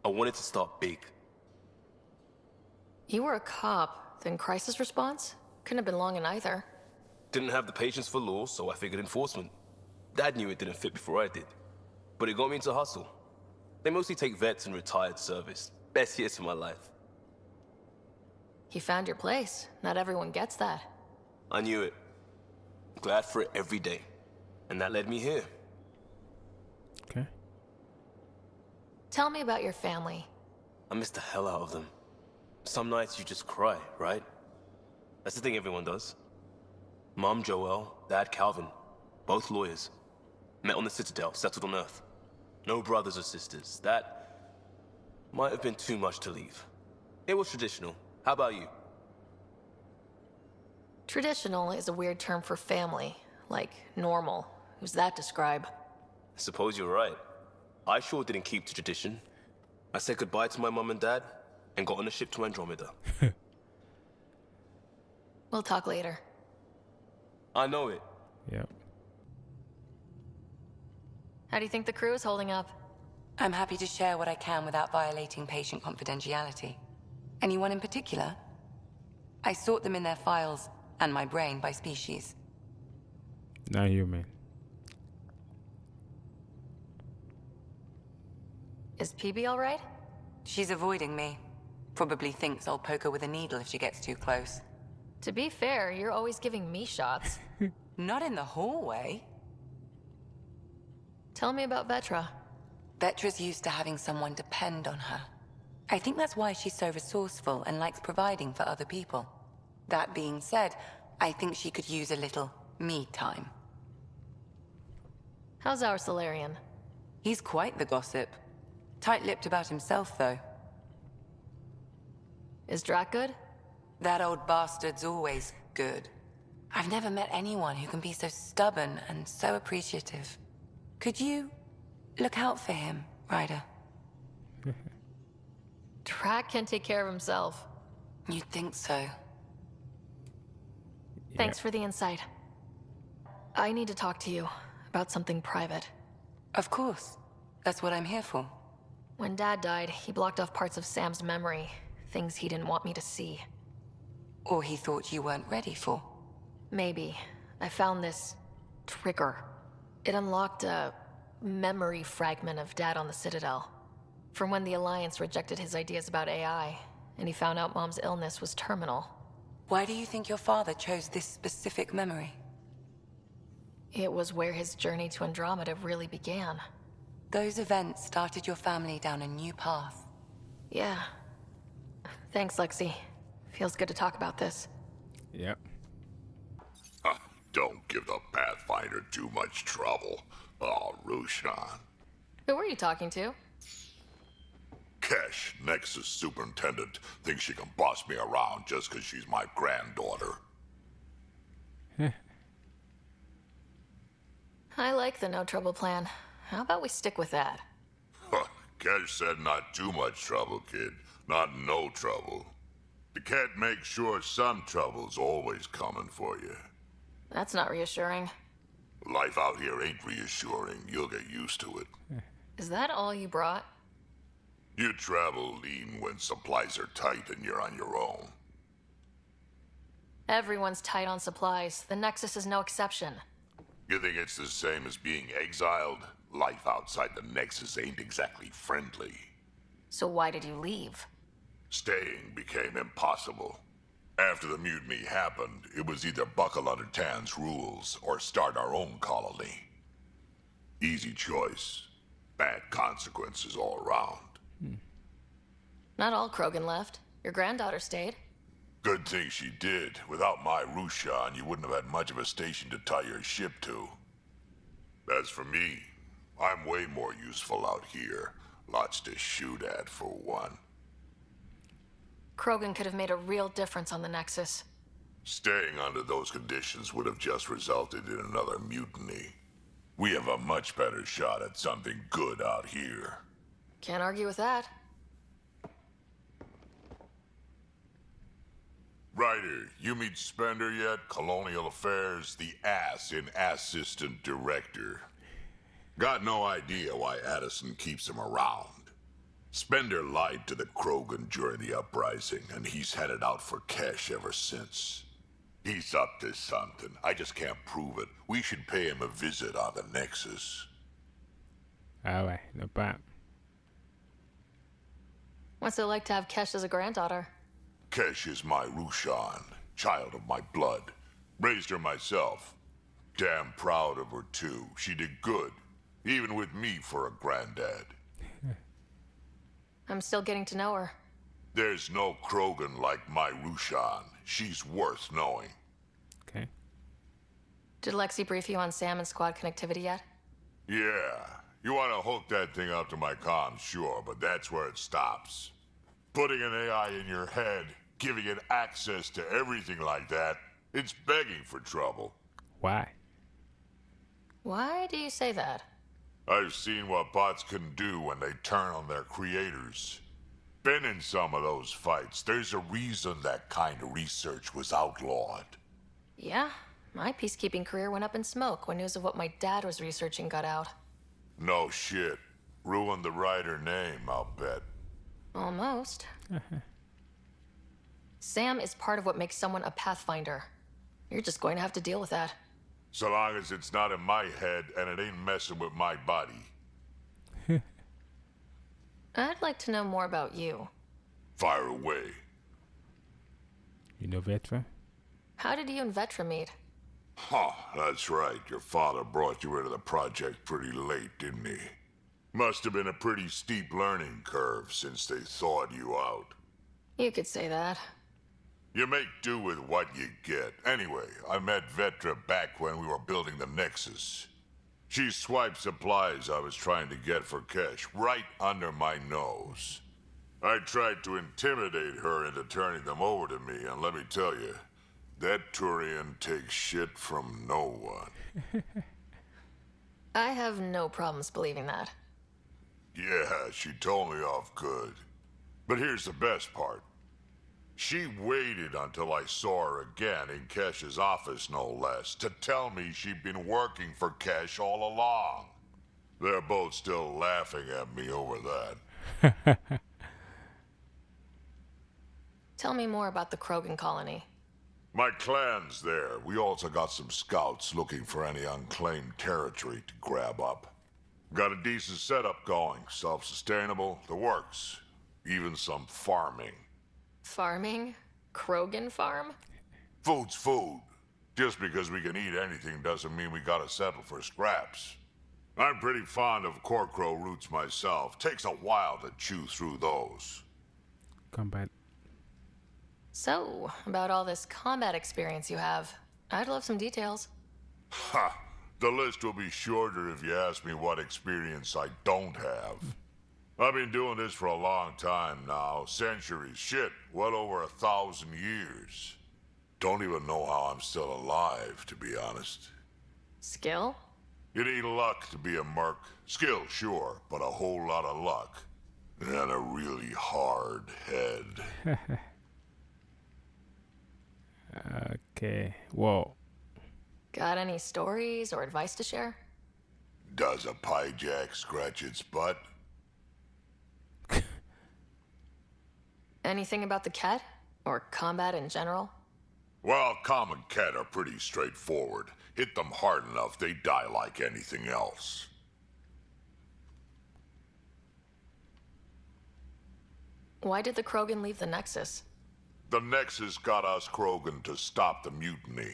I wanted to start big. You were a cop, then crisis response? Couldn't have been long in either. Didn't have the patience for law, so I figured enforcement. Dad knew it didn't fit before I did. But it got me into hustle. They mostly take vets and retired service. Best years of my life. You found your place. Not everyone gets that. I knew it. Glad for it every day. And that led me here. Okay. Tell me about your family. I miss the hell out of them. Some nights you just cry, right? That's the thing everyone does. Mom Joelle, Dad Calvin, both lawyers. Met on the Citadel, settled on Earth. No brothers or sisters. That might have been too much to leave. It was traditional. How about you? Traditional is a weird term for family. Like normal. Who's that describe? I suppose you're right. I sure didn't keep to tradition. I said goodbye to my mom and dad, and got on a ship to Andromeda. We'll talk later. I know it. Yep. How do you think the crew is holding up? I'm happy to share what I can without violating patient confidentiality. Anyone in particular? I sort them in their files and my brain by species. Not human. Is PeeBee all right? She's avoiding me. Probably thinks I'll poke her with a needle if she gets too close. To be fair, you're always giving me shots. Not in the hallway. Tell me about Vetra. Vetra's used to having someone depend on her. I think that's why she's so resourceful and likes providing for other people. That being said, I think she could use a little me time. How's our Solarian? He's quite the gossip. Tight-lipped about himself, though. Is Drack good? That old bastard's always good. I've never met anyone who can be so stubborn and so appreciative. Could you look out for him, Ryder? Drack can take care of himself. You'd think so. Thanks for the insight. I need to talk to you about something private. Of course. That's what I'm here for. When Dad died, he blocked off parts of Sam's memory, things he didn't want me to see. Or he thought you weren't ready for. Maybe. I found this trigger. It unlocked a memory fragment of Dad on the Citadel. From when the Alliance rejected his ideas about AI, and he found out Mom's illness was terminal. Why do you think your father chose this specific memory? It was where his journey to Andromeda really began. Those events started your family down a new path. Yeah. Thanks, Lexi. Feels good to talk about this. Yep. Don't give the Pathfinder too much trouble. Oh, Rushan. Who were you talking to? Kesh, Nexus Superintendent, thinks she can boss me around just because she's my granddaughter. I like the no trouble plan. How about we stick with that? Kesh said not too much trouble, kid. Not no trouble. The cat makes sure some trouble's always coming for you. That's not reassuring. Life out here ain't reassuring. You'll get used to it. Is that all you brought? You travel lean when supplies are tight and you're on your own. Everyone's tight on supplies. The Nexus is no exception. You think it's the same as being exiled? Life outside the Nexus ain't exactly friendly. So why did you leave? Staying became impossible. After the mutiny happened, it was either buckle under Tan's rules or start our own colony. Easy choice. Bad consequences all around. Not all Krogan left. Your granddaughter stayed. Good thing she did. Without my Rushan, you wouldn't have had much of a station to tie your ship to. As for me, I'm way more useful out here. Lots to shoot at, for one. Krogan could have made a real difference on the Nexus. Staying under those conditions would have just resulted in another mutiny. We have a much better shot at something good out here. Can't argue with that. Ryder, you meet Spender yet? Colonial Affairs, the ass in Assistant Director. Got no idea why Addison keeps him around. Spender lied to the Krogan during the uprising, and he's headed out for Kesh ever since. He's up to something. I just can't prove it. We should pay him a visit on the Nexus. Alright, no problem. What's it like to have Kesh as a granddaughter? Kesh is my Rushan, child of my blood. Raised her myself. Damn proud of her too. She did good, even with me for a granddad. I'm still getting to know her. There's no Krogan like my Rushan. She's worth knowing. Okay. Did Lexi brief you on Sam and squad connectivity yet? Yeah. You want to hook that thing up to my comms, sure, but that's where it stops. Putting an AI in your head, giving it access to everything like that, it's begging for trouble. Why? Why do you say that? I've seen what bots can do when they turn on their creators. Been in some of those fights. There's a reason that kind of research was outlawed. Yeah, my peacekeeping career went up in smoke when news of what my dad was researching got out. No shit. Ruined the Ryder name, I'll bet. Almost. Sam is part of what makes someone a Pathfinder. You're just going to have to deal with that. So long as it's not in my head and it ain't messing with my body. I'd like to know more about you. Fire away. You know Vetra? How did you and Vetra meet? Huh, that's right. Your father brought you into the project pretty late, didn't he? Must have been a pretty steep learning curve since they thawed you out. You could say that. You make do with what you get. Anyway, I met Vetra back when we were building the Nexus. She swiped supplies I was trying to get for Kesh right under my nose. I tried to intimidate her into turning them over to me, and let me tell you, that Turian takes shit from no one. I have no problems believing that. Yeah, she told me off good. But here's the best part. She waited until I saw her again in Kesh's office, no less, to tell me she'd been working for Kesh all along. They're both still laughing at me over that. Tell me more about the Krogan colony. My clan's there. We also got some scouts looking for any unclaimed territory to grab up. Got a decent setup going, self-sustainable, the works. Even some farming. Farming? Krogan farm? Food's food. Just because we can eat anything doesn't mean we gotta settle for scraps. I'm pretty fond of corcrow roots myself. Takes a while to chew through those. Combat. So, about all this combat experience you have, I'd love some details. Ha! The list will be shorter if you ask me what experience I don't have. I've been doing this for a long time now. Centuries. Shit, well over 1,000 years. Don't even know how I'm still alive, to be honest. Skill? You need luck to be a merc. Skill, sure, but a whole lot of luck. And a really hard head. Okay. Whoa. Got any stories or advice to share? Does a piejack scratch its butt? Anything about the Ket? Or combat in general? Well, common Ket are pretty straightforward. Hit them hard enough, they die like anything else. Why did the Krogan leave the Nexus? The Nexus got us Krogan to stop the mutiny.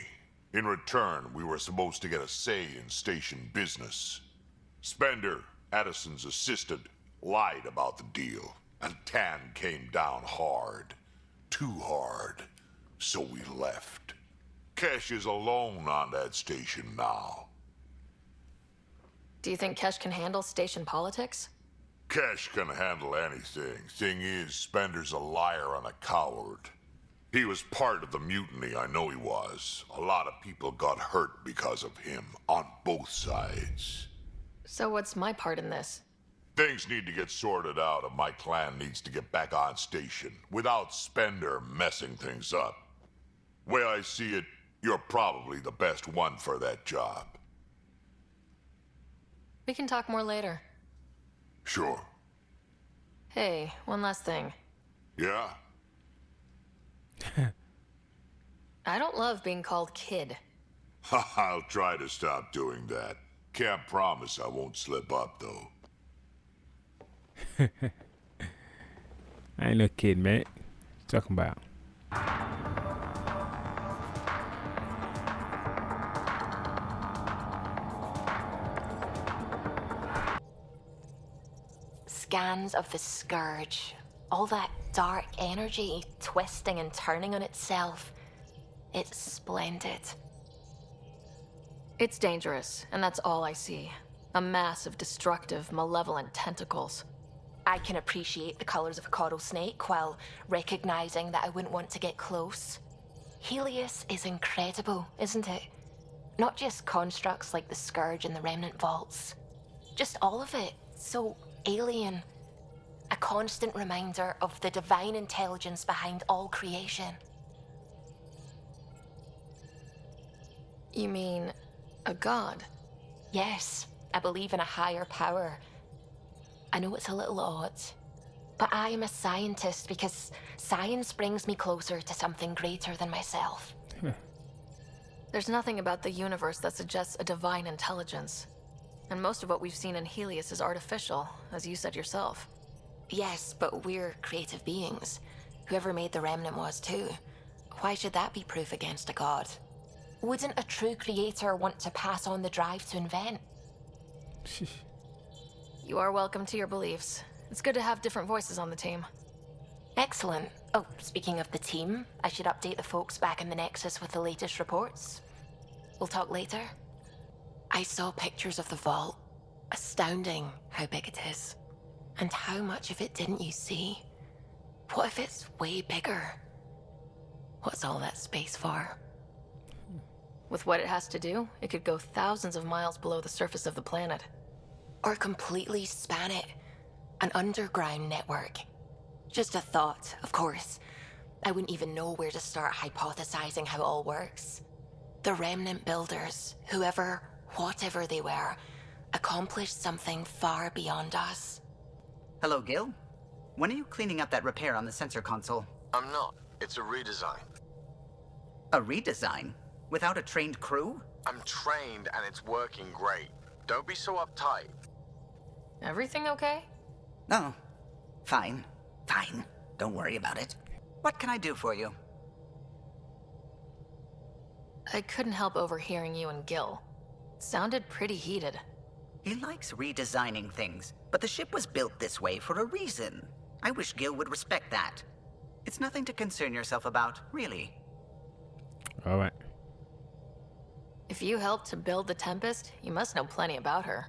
In return, we were supposed to get a say in station business. Spender, Addison's assistant, lied about the deal, and Tan came down hard. Too hard. So we left. Kesh is alone on that station now. Do you think Kesh can handle station politics? Kesh can handle anything. Thing is, Spender's a liar and a coward. He was part of the mutiny, I know he was. A lot of people got hurt because of him, on both sides. So what's my part in this? Things need to get sorted out and my clan needs to get back on station, without Spender messing things up. Way I see it, you're probably the best one for that job. We can talk more later. Sure. Hey, one last thing. Yeah? I don't love being called kid. I'll try to stop doing that. Can't promise I won't slip up, though. I ain't no kid, man. Talking about. Scans of the Scourge. All that dark energy twisting and turning on itself. It's splendid. It's dangerous, and that's all I see. A mass of destructive, malevolent tentacles. I can appreciate the colors of a coral snake while recognizing that I wouldn't want to get close. Helios is incredible, isn't it? Not just constructs like the Scourge and the Remnant Vaults. Just all of it. So alien. A constant reminder of the divine intelligence behind all creation. You mean a god? Yes, I believe in a higher power. I know it's a little odd, but I am a scientist because science brings me closer to something greater than myself. There's nothing about the universe that suggests a divine intelligence. And most of what we've seen in Helios is artificial, as you said yourself. Yes, but we're creative beings. Whoever made the Remnant was too. Why should that be proof against a god? Wouldn't a true creator want to pass on the drive to invent? You are welcome to your beliefs. It's good to have different voices on the team. Excellent. Oh, speaking of the team, I should update the folks back in the Nexus with the latest reports. We'll talk later. I saw pictures of the vault. Astounding how big it is. And how much of it didn't you see? What if it's way bigger? What's all that space for? With what it has to do, it could go thousands of miles below the surface of the planet. Or completely span it. An underground network. Just a thought, of course. I wouldn't even know where to start hypothesizing how it all works. The Remnant builders, whoever, whatever they were, accomplished something far beyond us. Hello, Gil. When are you cleaning up that repair on the sensor console? I'm not. It's a redesign. A redesign? Without a trained crew? I'm trained and it's working great. Don't be so uptight. Everything okay? Oh, fine. Fine. Don't worry about it. What can I do for you? I couldn't help overhearing you and Gil. Sounded pretty heated. He likes redesigning things, but the ship was built this way for a reason. I wish Gil would respect that. It's nothing to concern yourself about, really. All right. If you helped to build the Tempest, you must know plenty about her.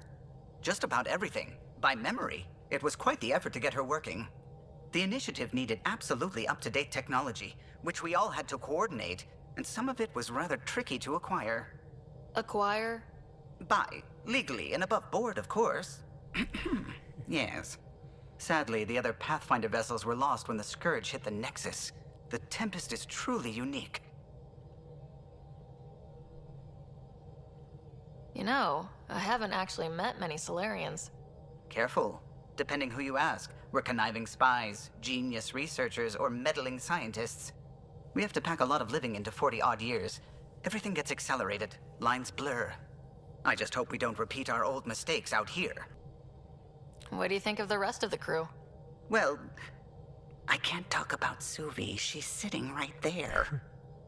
Just about everything, by memory. It was quite the effort to get her working. The initiative needed absolutely up-to-date technology, which we all had to coordinate, and some of it was rather tricky to acquire. Acquire? Buy, legally and above board, of course. Yes. Sadly, the other Pathfinder vessels were lost when the Scourge hit the Nexus. The Tempest is truly unique. You know, I haven't actually met many Solarians. Careful. Depending who you ask, we're conniving spies, genius researchers, or meddling scientists. We have to pack a lot of living into 40-odd years. Everything gets accelerated, lines blur. I just hope we don't repeat our old mistakes out here. What do you think of the rest of the crew? Well, I can't talk about Suvi. She's sitting right there.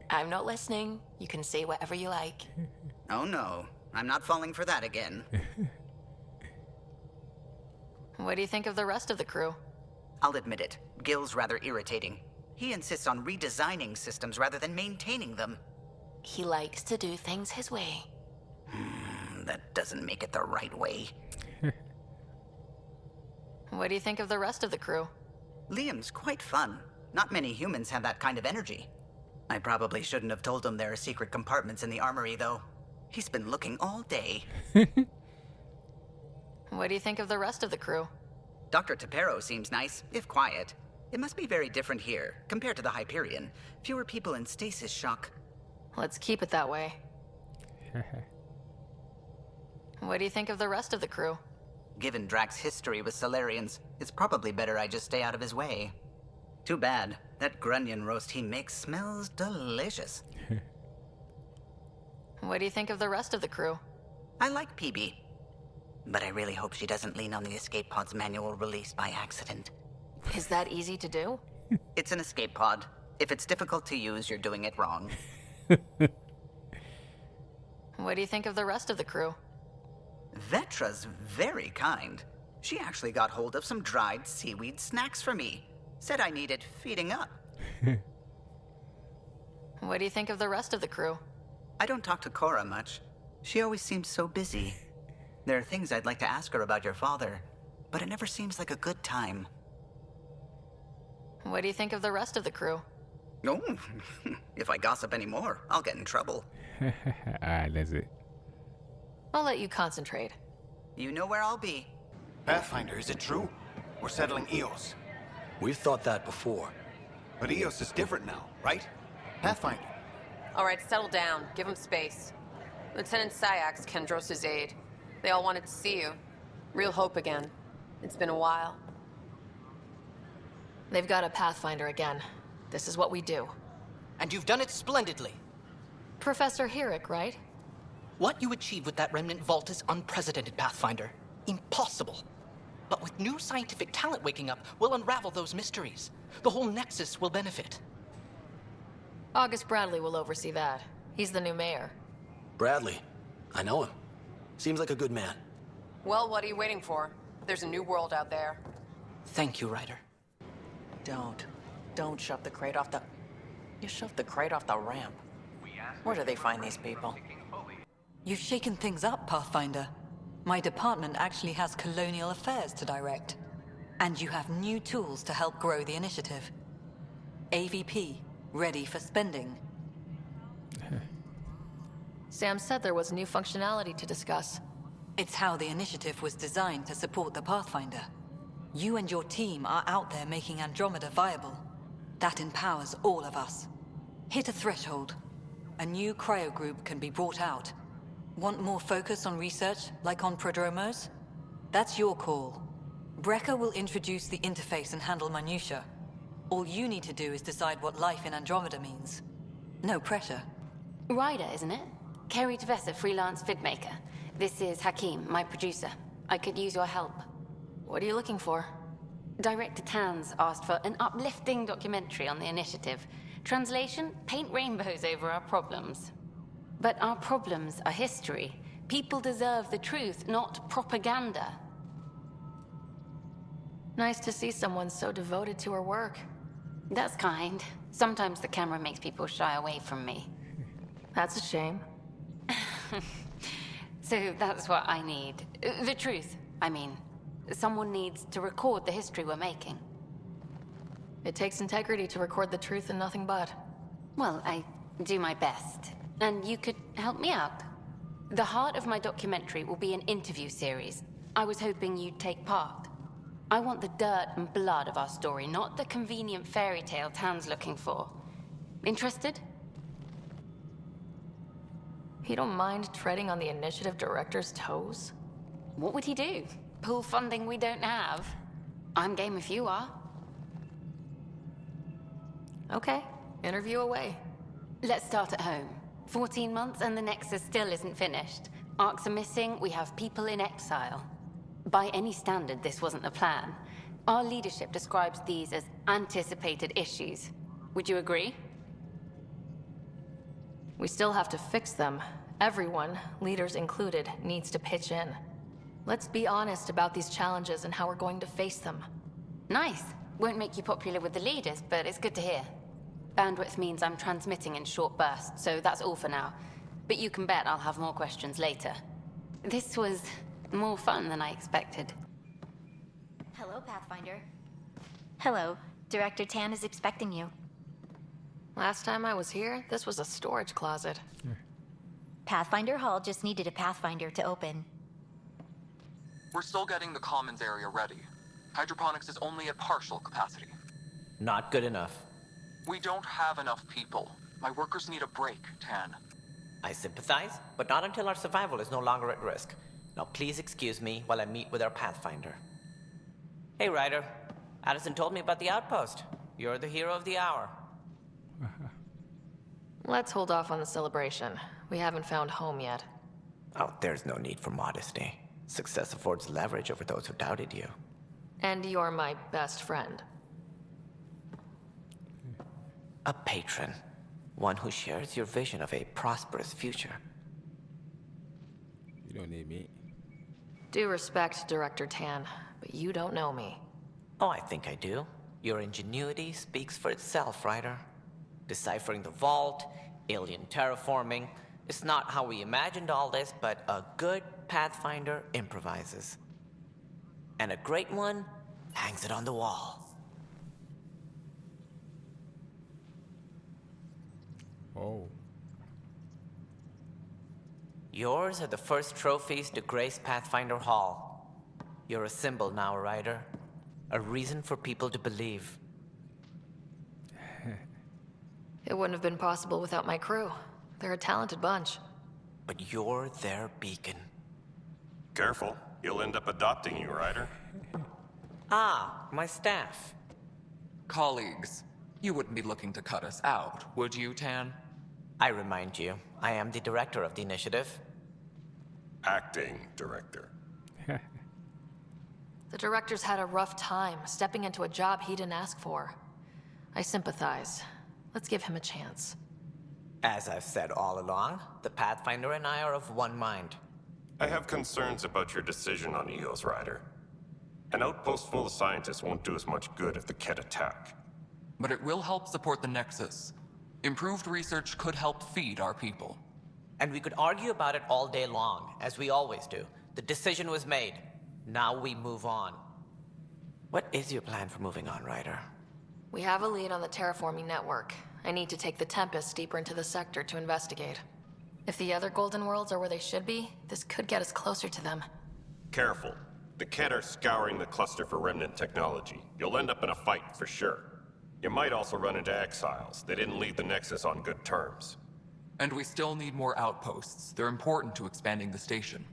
I'm not listening. You can say whatever you like. Oh no, I'm not falling for that again. What do you think of the rest of the crew? I'll admit it, Gil's rather irritating. He insists on redesigning systems rather than maintaining them. He likes to do things his way. That doesn't make it the right way. What do you think of the rest of the crew? Liam's quite fun. Not many humans have that kind of energy. I probably shouldn't have told him there are secret compartments in the armory, though. He's been looking all day. What do you think of the rest of the crew? Dr. Tapero seems nice, if quiet. It must be very different here, compared to the Hyperion. Fewer people in stasis shock. Let's keep it that way. What do you think of the rest of the crew? Given Drack's history with Solarians, it's probably better I just stay out of his way. Too bad. That grunion roast he makes smells delicious. What do you think of the rest of the crew? I like PeeBee. But I really hope she doesn't lean on the escape pod's manual release by accident. Is that easy to do? It's an escape pod. If it's difficult to use, you're doing it wrong. What do you think of the rest of the crew? Vetra's very kind. She actually got hold of some dried seaweed snacks for me. Said I needed feeding up. What do you think of the rest of the crew? I don't talk to Cora much. She always seems so busy. There are things I'd like to ask her about your father, but it never seems like a good time. What do you think of the rest of the crew? No, if I gossip anymore, I'll get in trouble. Alright, that's it. I'll let you concentrate. You know where I'll be. Pathfinder, is it true? We're settling Eos. We've thought that before. But Eos is different now, right? Pathfinder. All right, settle down. Give him space. Lieutenant Syax, Kendros' aide. They all wanted to see you. Real hope again. It's been a while. They've got a Pathfinder again. This is what we do. And you've done it splendidly. Professor Herrick, right? What you achieved with that remnant vault is unprecedented, Pathfinder. Impossible. But with new scientific talent waking up, we'll unravel those mysteries. The whole Nexus will benefit. August Bradley will oversee that. He's the new mayor. Bradley. I know him. Seems like a good man. Well, what are you waiting for? There's a new world out there. Thank you, Ryder. Don't shove the crate off the... You shoved the crate off the ramp. Where do they find these people? You've shaken things up, Pathfinder. My department actually has colonial affairs to direct. And you have new tools to help grow the initiative. AVP, ready for spending. Sam said there was new functionality to discuss. It's how the initiative was designed to support the Pathfinder. You and your team are out there making Andromeda viable. That empowers all of us. Hit a threshold. A new cryo group can be brought out. Want more focus on research, like on prodromos? That's your call. Brecker will introduce the interface and handle minutiae. All you need to do is decide what life in Andromeda means. No pressure. Ryder, isn't it? Kerry Tavessa, freelance vidmaker. This is Hakim, my producer. I could use your help. What are you looking for? Director Tan's asked for an uplifting documentary on the initiative. Translation, paint rainbows over our problems. But our problems are history. People deserve the truth, not propaganda. Nice to see someone so devoted to her work. That's kind. Sometimes the camera makes people shy away from me. That's a shame. So that's what I need. The truth, I mean. Someone needs to record the history we're making. It takes integrity to record the truth and nothing but. Well, I do my best. And you could help me out. The heart of my documentary will be an interview series. I was hoping you'd take part. I want the dirt and blood of our story, not the convenient fairy tale Tan's looking for. Interested? You don't mind treading on the initiative director's toes? What would he do? Pool funding we don't have? I'm game if you are. Okay, interview away. Let's start at home. 14 months and the Nexus still isn't finished. Arcs are missing, we have people in exile. By any standard, this wasn't the plan. Our leadership describes these as anticipated issues. Would you agree? We still have to fix them. Everyone, leaders included, needs to pitch in. Let's be honest about these challenges and how we're going to face them. Nice. Won't make you popular with the leaders, but it's good to hear. Bandwidth means I'm transmitting in short bursts, so that's all for now. But you can bet I'll have more questions later. This was more fun than I expected. Hello, Pathfinder. Hello. Director Tan is expecting you. Last time I was here, this was a storage closet. Pathfinder Hall just needed a Pathfinder to open. We're still getting the commons area ready. Hydroponics is only at partial capacity. Not good enough. We don't have enough people. My workers need a break, Tan. I sympathize, but not until our survival is no longer at risk. Now please excuse me while I meet with our Pathfinder. Hey, Ryder. Addison told me about the outpost. You're the hero of the hour. Let's hold off on the celebration. We haven't found home yet. Oh, there's no need for modesty. Success affords leverage over those who doubted you. And you're my best friend. A patron. One who shares your vision of a prosperous future. You don't need me. Due respect, Director Tan, but you don't know me. Oh, I think I do. Your ingenuity speaks for itself, Ryder. Deciphering the vault, alien terraforming. It's not how we imagined all this, but a good Pathfinder improvises. And a great one hangs it on the wall. Oh. Yours are the first trophies to grace Pathfinder Hall. You're a symbol now, Ryder. A reason for people to believe. It wouldn't have been possible without my crew. They're a talented bunch. But you're their beacon. Careful. He'll end up adopting you, Ryder. Ah, my staff. Colleagues, you wouldn't be looking to cut us out, would you, Tan? I remind you, I am the director of the initiative. Acting director. The director's had a rough time stepping into a job he didn't ask for. I sympathize. Let's give him a chance. As I've said all along, the Pathfinder and I are of one mind. I have concerns about your decision on Eos, Ryder. An outpost full of scientists won't do as much good if the Kett attack. But it will help support the Nexus. Improved research could help feed our people. And we could argue about it all day long, as we always do. The decision was made. Now we move on. What is your plan for moving on, Ryder? We have a lead on the terraforming network. I need to take the Tempest deeper into the sector to investigate. If the other Golden Worlds are where they should be, this could get us closer to them. Careful. The Kett are scouring the cluster for remnant technology. You'll end up in a fight for sure. You might also run into exiles. They didn't leave the Nexus on good terms. And we still need more outposts. They're important to expanding the station.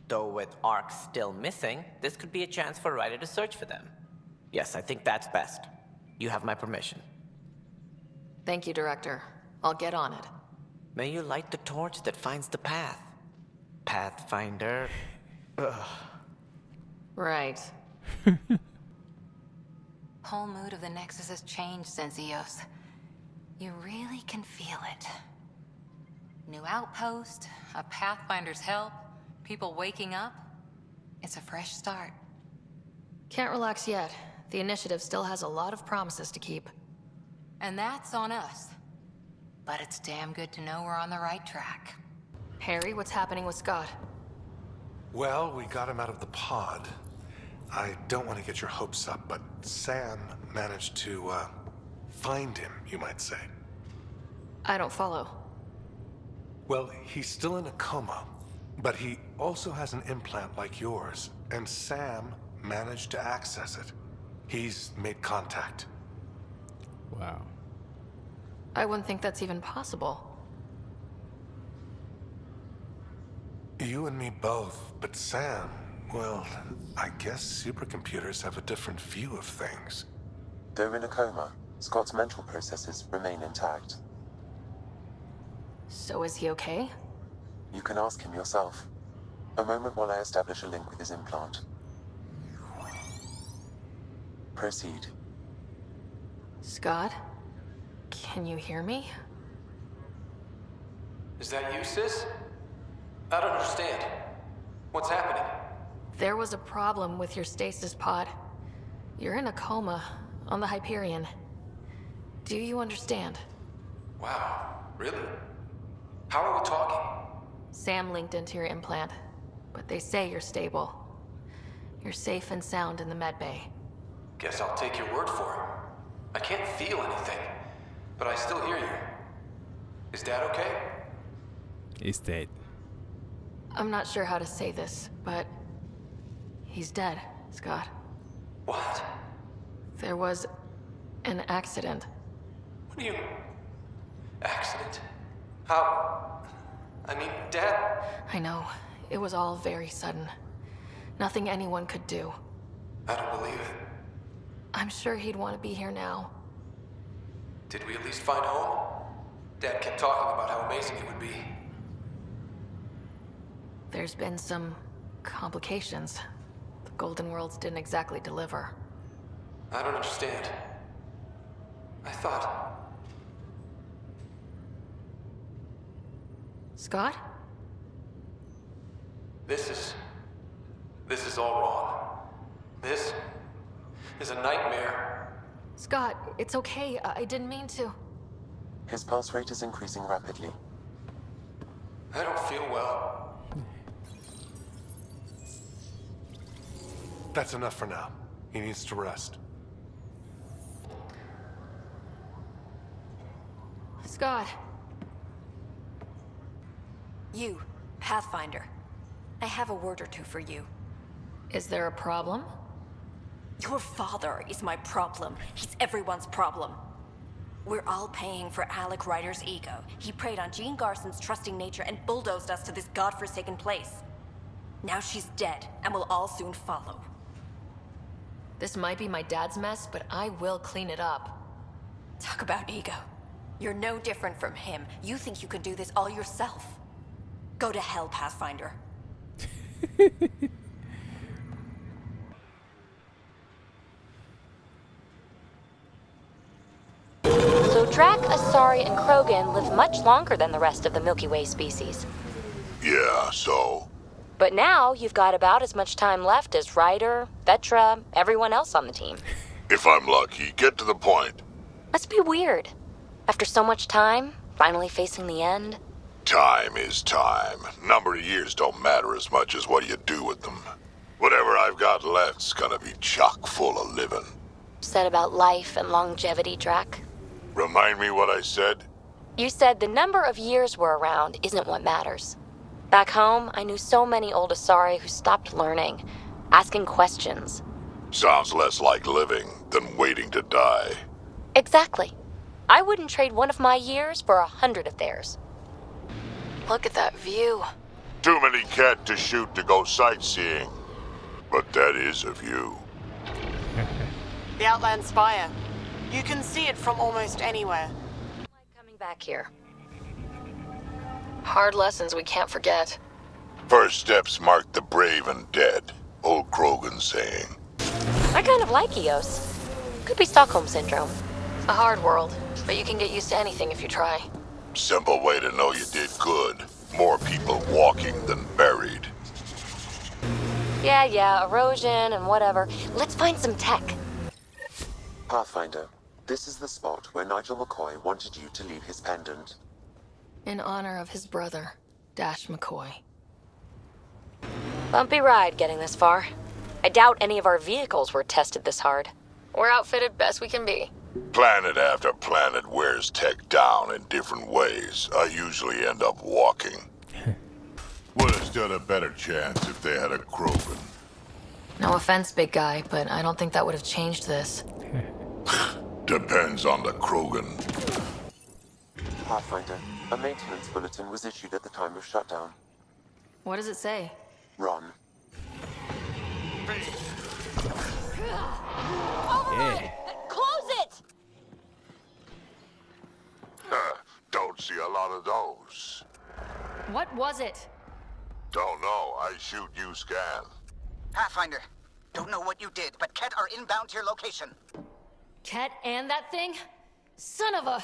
Though with Ark still missing, this could be a chance for Ryder to search for them. Yes, I think that's best. You have my permission. Thank you, Director. I'll get on it. May you light the torch that finds the path. Pathfinder. Ugh. Right. Whole mood of the Nexus has changed since EOS. You really can feel it. New outpost, a Pathfinder's help, people waking up. It's a fresh start. Can't relax yet. The initiative still has a lot of promises to keep. And that's on us. But it's damn good to know we're on the right track. Harry, what's happening with Scott? Well, we got him out of the pod. I don't want to get your hopes up, but Sam managed to, find him, you might say. I don't follow. Well, he's still in a coma, but he also has an implant like yours, and Sam managed to access it. He's made contact. Wow. I wouldn't think that's even possible. You and me both, but Sam, well, I guess supercomputers have a different view of things. Though in a coma, Scott's mental processes remain intact. So is he okay? You can ask him yourself. A moment while I establish a link with his implant. Proceed. Scott? Can you hear me? Is that you, sis? I don't understand. What's happening? There was a problem with your stasis pod. You're in a coma on the Hyperion. Do you understand? Wow, really? How are we talking? Sam linked into your implant, but they say you're stable. You're safe and sound in the medbay. Guess I'll take your word for it. I can't feel anything, but I still hear you. Is Dad okay? He's dead. I'm not sure how to say this, but he's dead, Scott. What? There was an accident. What do you... Accident? How... I mean, Dad... I know. It was all very sudden. Nothing anyone could do. I don't believe it. I'm sure he'd want to be here now. Did we at least find home? Dad kept talking about how amazing it would be. There's been some complications. The Golden Worlds didn't exactly deliver. I don't understand. I thought... Scott? This is all wrong. This is a nightmare. Scott, it's okay. I didn't mean to. His pulse rate is increasing rapidly. I don't feel well. That's enough for now. He needs to rest. Scott. You, Pathfinder. I have a word or two for you. Is there a problem? Your father is my problem. He's everyone's problem. We're all paying for Alec Ryder's ego. He preyed on Jean Garson's trusting nature and bulldozed us to this godforsaken place. Now she's dead, and we'll all soon follow. This might be my dad's mess, but I will clean it up. Talk about ego. You're no different from him. You think you can do this all yourself. Go to hell, Pathfinder. So Drack, Asari, and Krogan live much longer than the rest of the Milky Way species. Yeah, so? But now you've got about as much time left as Ryder, Vetra, everyone else on the team. If I'm lucky, get to the point. Must be weird. After so much time, finally facing the end. Time is time. Number of years don't matter as much as what you do with them. Whatever I've got left's gonna be chock full of living. Said about life and longevity, Drack. Remind me what I said? You said the number of years we're around isn't what matters. Back home, I knew so many old Asari who stopped learning, asking questions. Sounds less like living than waiting to die. Exactly. I wouldn't trade one of my years for 100 of theirs. Look at that view. Too many cat to shoot to go sightseeing. But that is a view. The Outland Spire. You can see it from almost anywhere. Coming back here. Hard lessons we can't forget. First steps mark the brave and dead. Old Krogan saying. I kind of like Eos. Could be Stockholm Syndrome. It's a hard world, but you can get used to anything if you try. Simple way to know you did good. More people walking than buried. Yeah, erosion and whatever. Let's find some tech. Pathfinder, this is the spot where Nigel McCoy wanted you to leave his pendant. In honor of his brother, Dash McCoy. Bumpy ride getting this far. I doubt any of our vehicles were tested this hard. We're outfitted best we can be. Planet after planet wears tech down in different ways. I usually end up walking. Would have stood a better chance if they had a Krogan. No offense, big guy, but I don't think that would have changed this. Depends on the Krogan. Pathfinder, a maintenance bulletin was issued at the time of shutdown. What does it say? Run. Yeah. Close it! Don't see a lot of those. What was it? Don't know. I shoot, you scan. Pathfinder, don't know what you did, but Ket are inbound to your location. Ket and that thing? Son of a...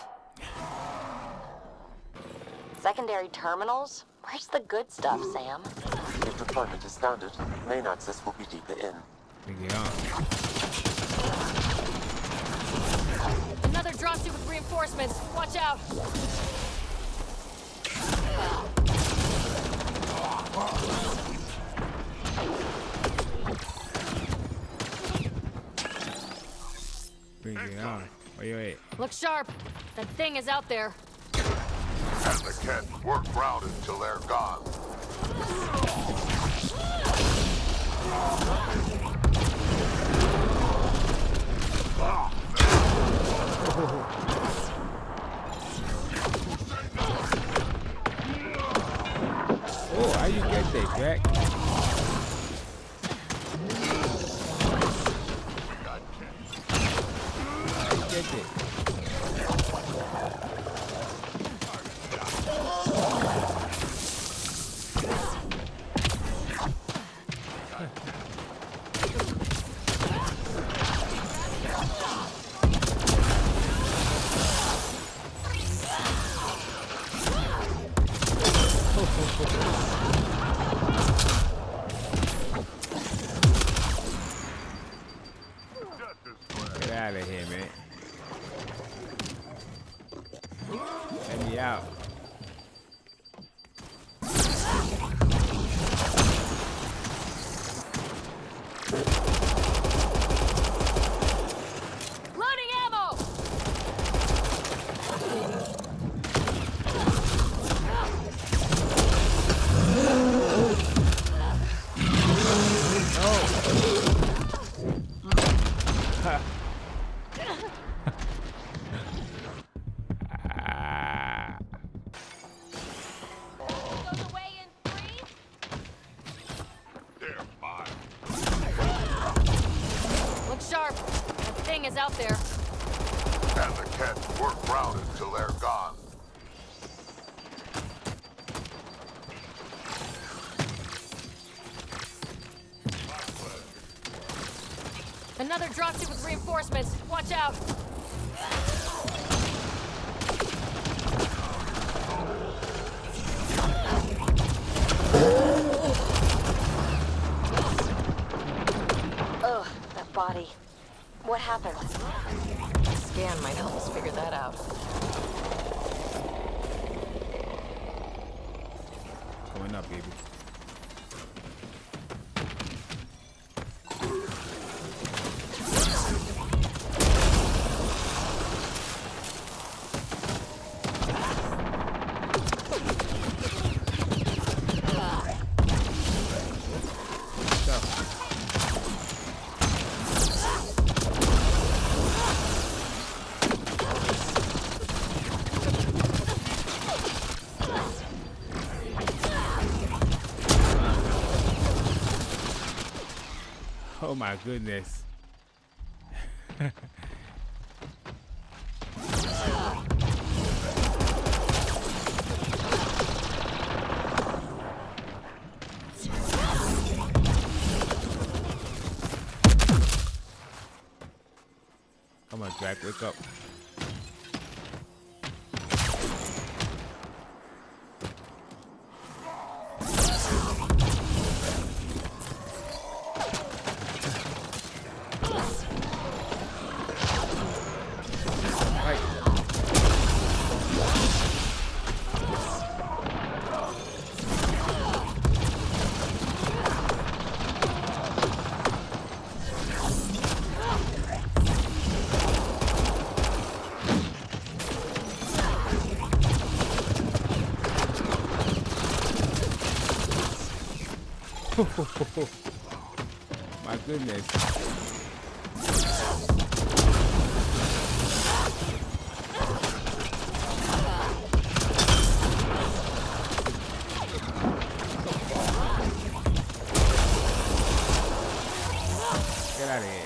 Secondary terminals? Where's the good stuff, Sam? If deployment is standard, main access will be deeper in. Another dropsuit with reinforcements. Watch out. Bring it on. Wait. Look sharp. That thing is out there. And the Ket work grounded till they're gone. Oh, how you get there, Drack? How you get there? Get out of here, man. Let me out. Loading ammo! Look sharp. That thing is out there. And the Ket work grounded till they're gone. Another dropsuit with reinforcements. Watch out. Ugh, that body. What happened? Scan might help us figure that out. Going up, baby. Oh my goodness. Wake up. My goodness. Get out of here.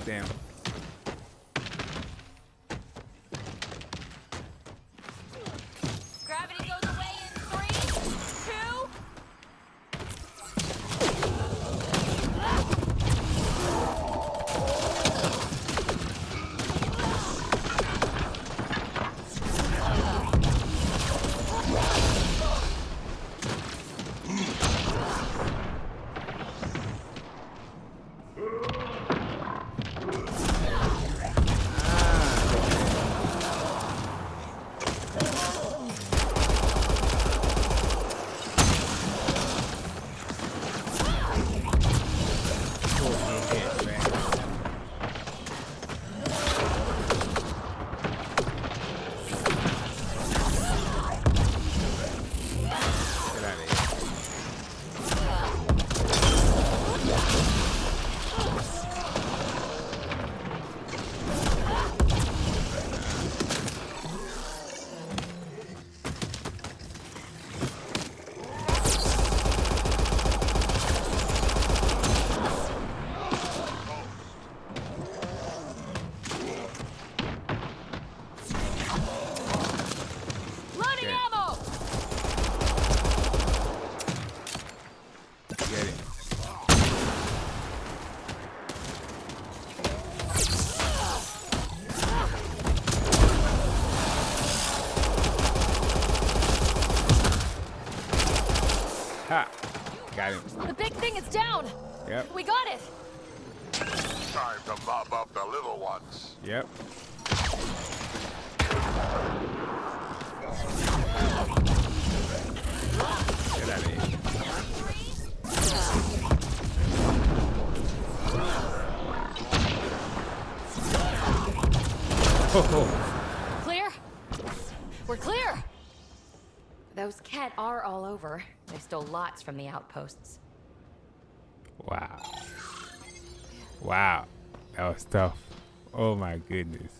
Damn. Gravity goes away in 3, 2. Ha! Got him. The big thing is down. Yep. We got it. Time to mop up the little ones. Yep. Get out of here. Clear? We're clear. Those Ket are all over. They stole lots from the outposts. Wow. Wow. That was tough. Oh my goodness.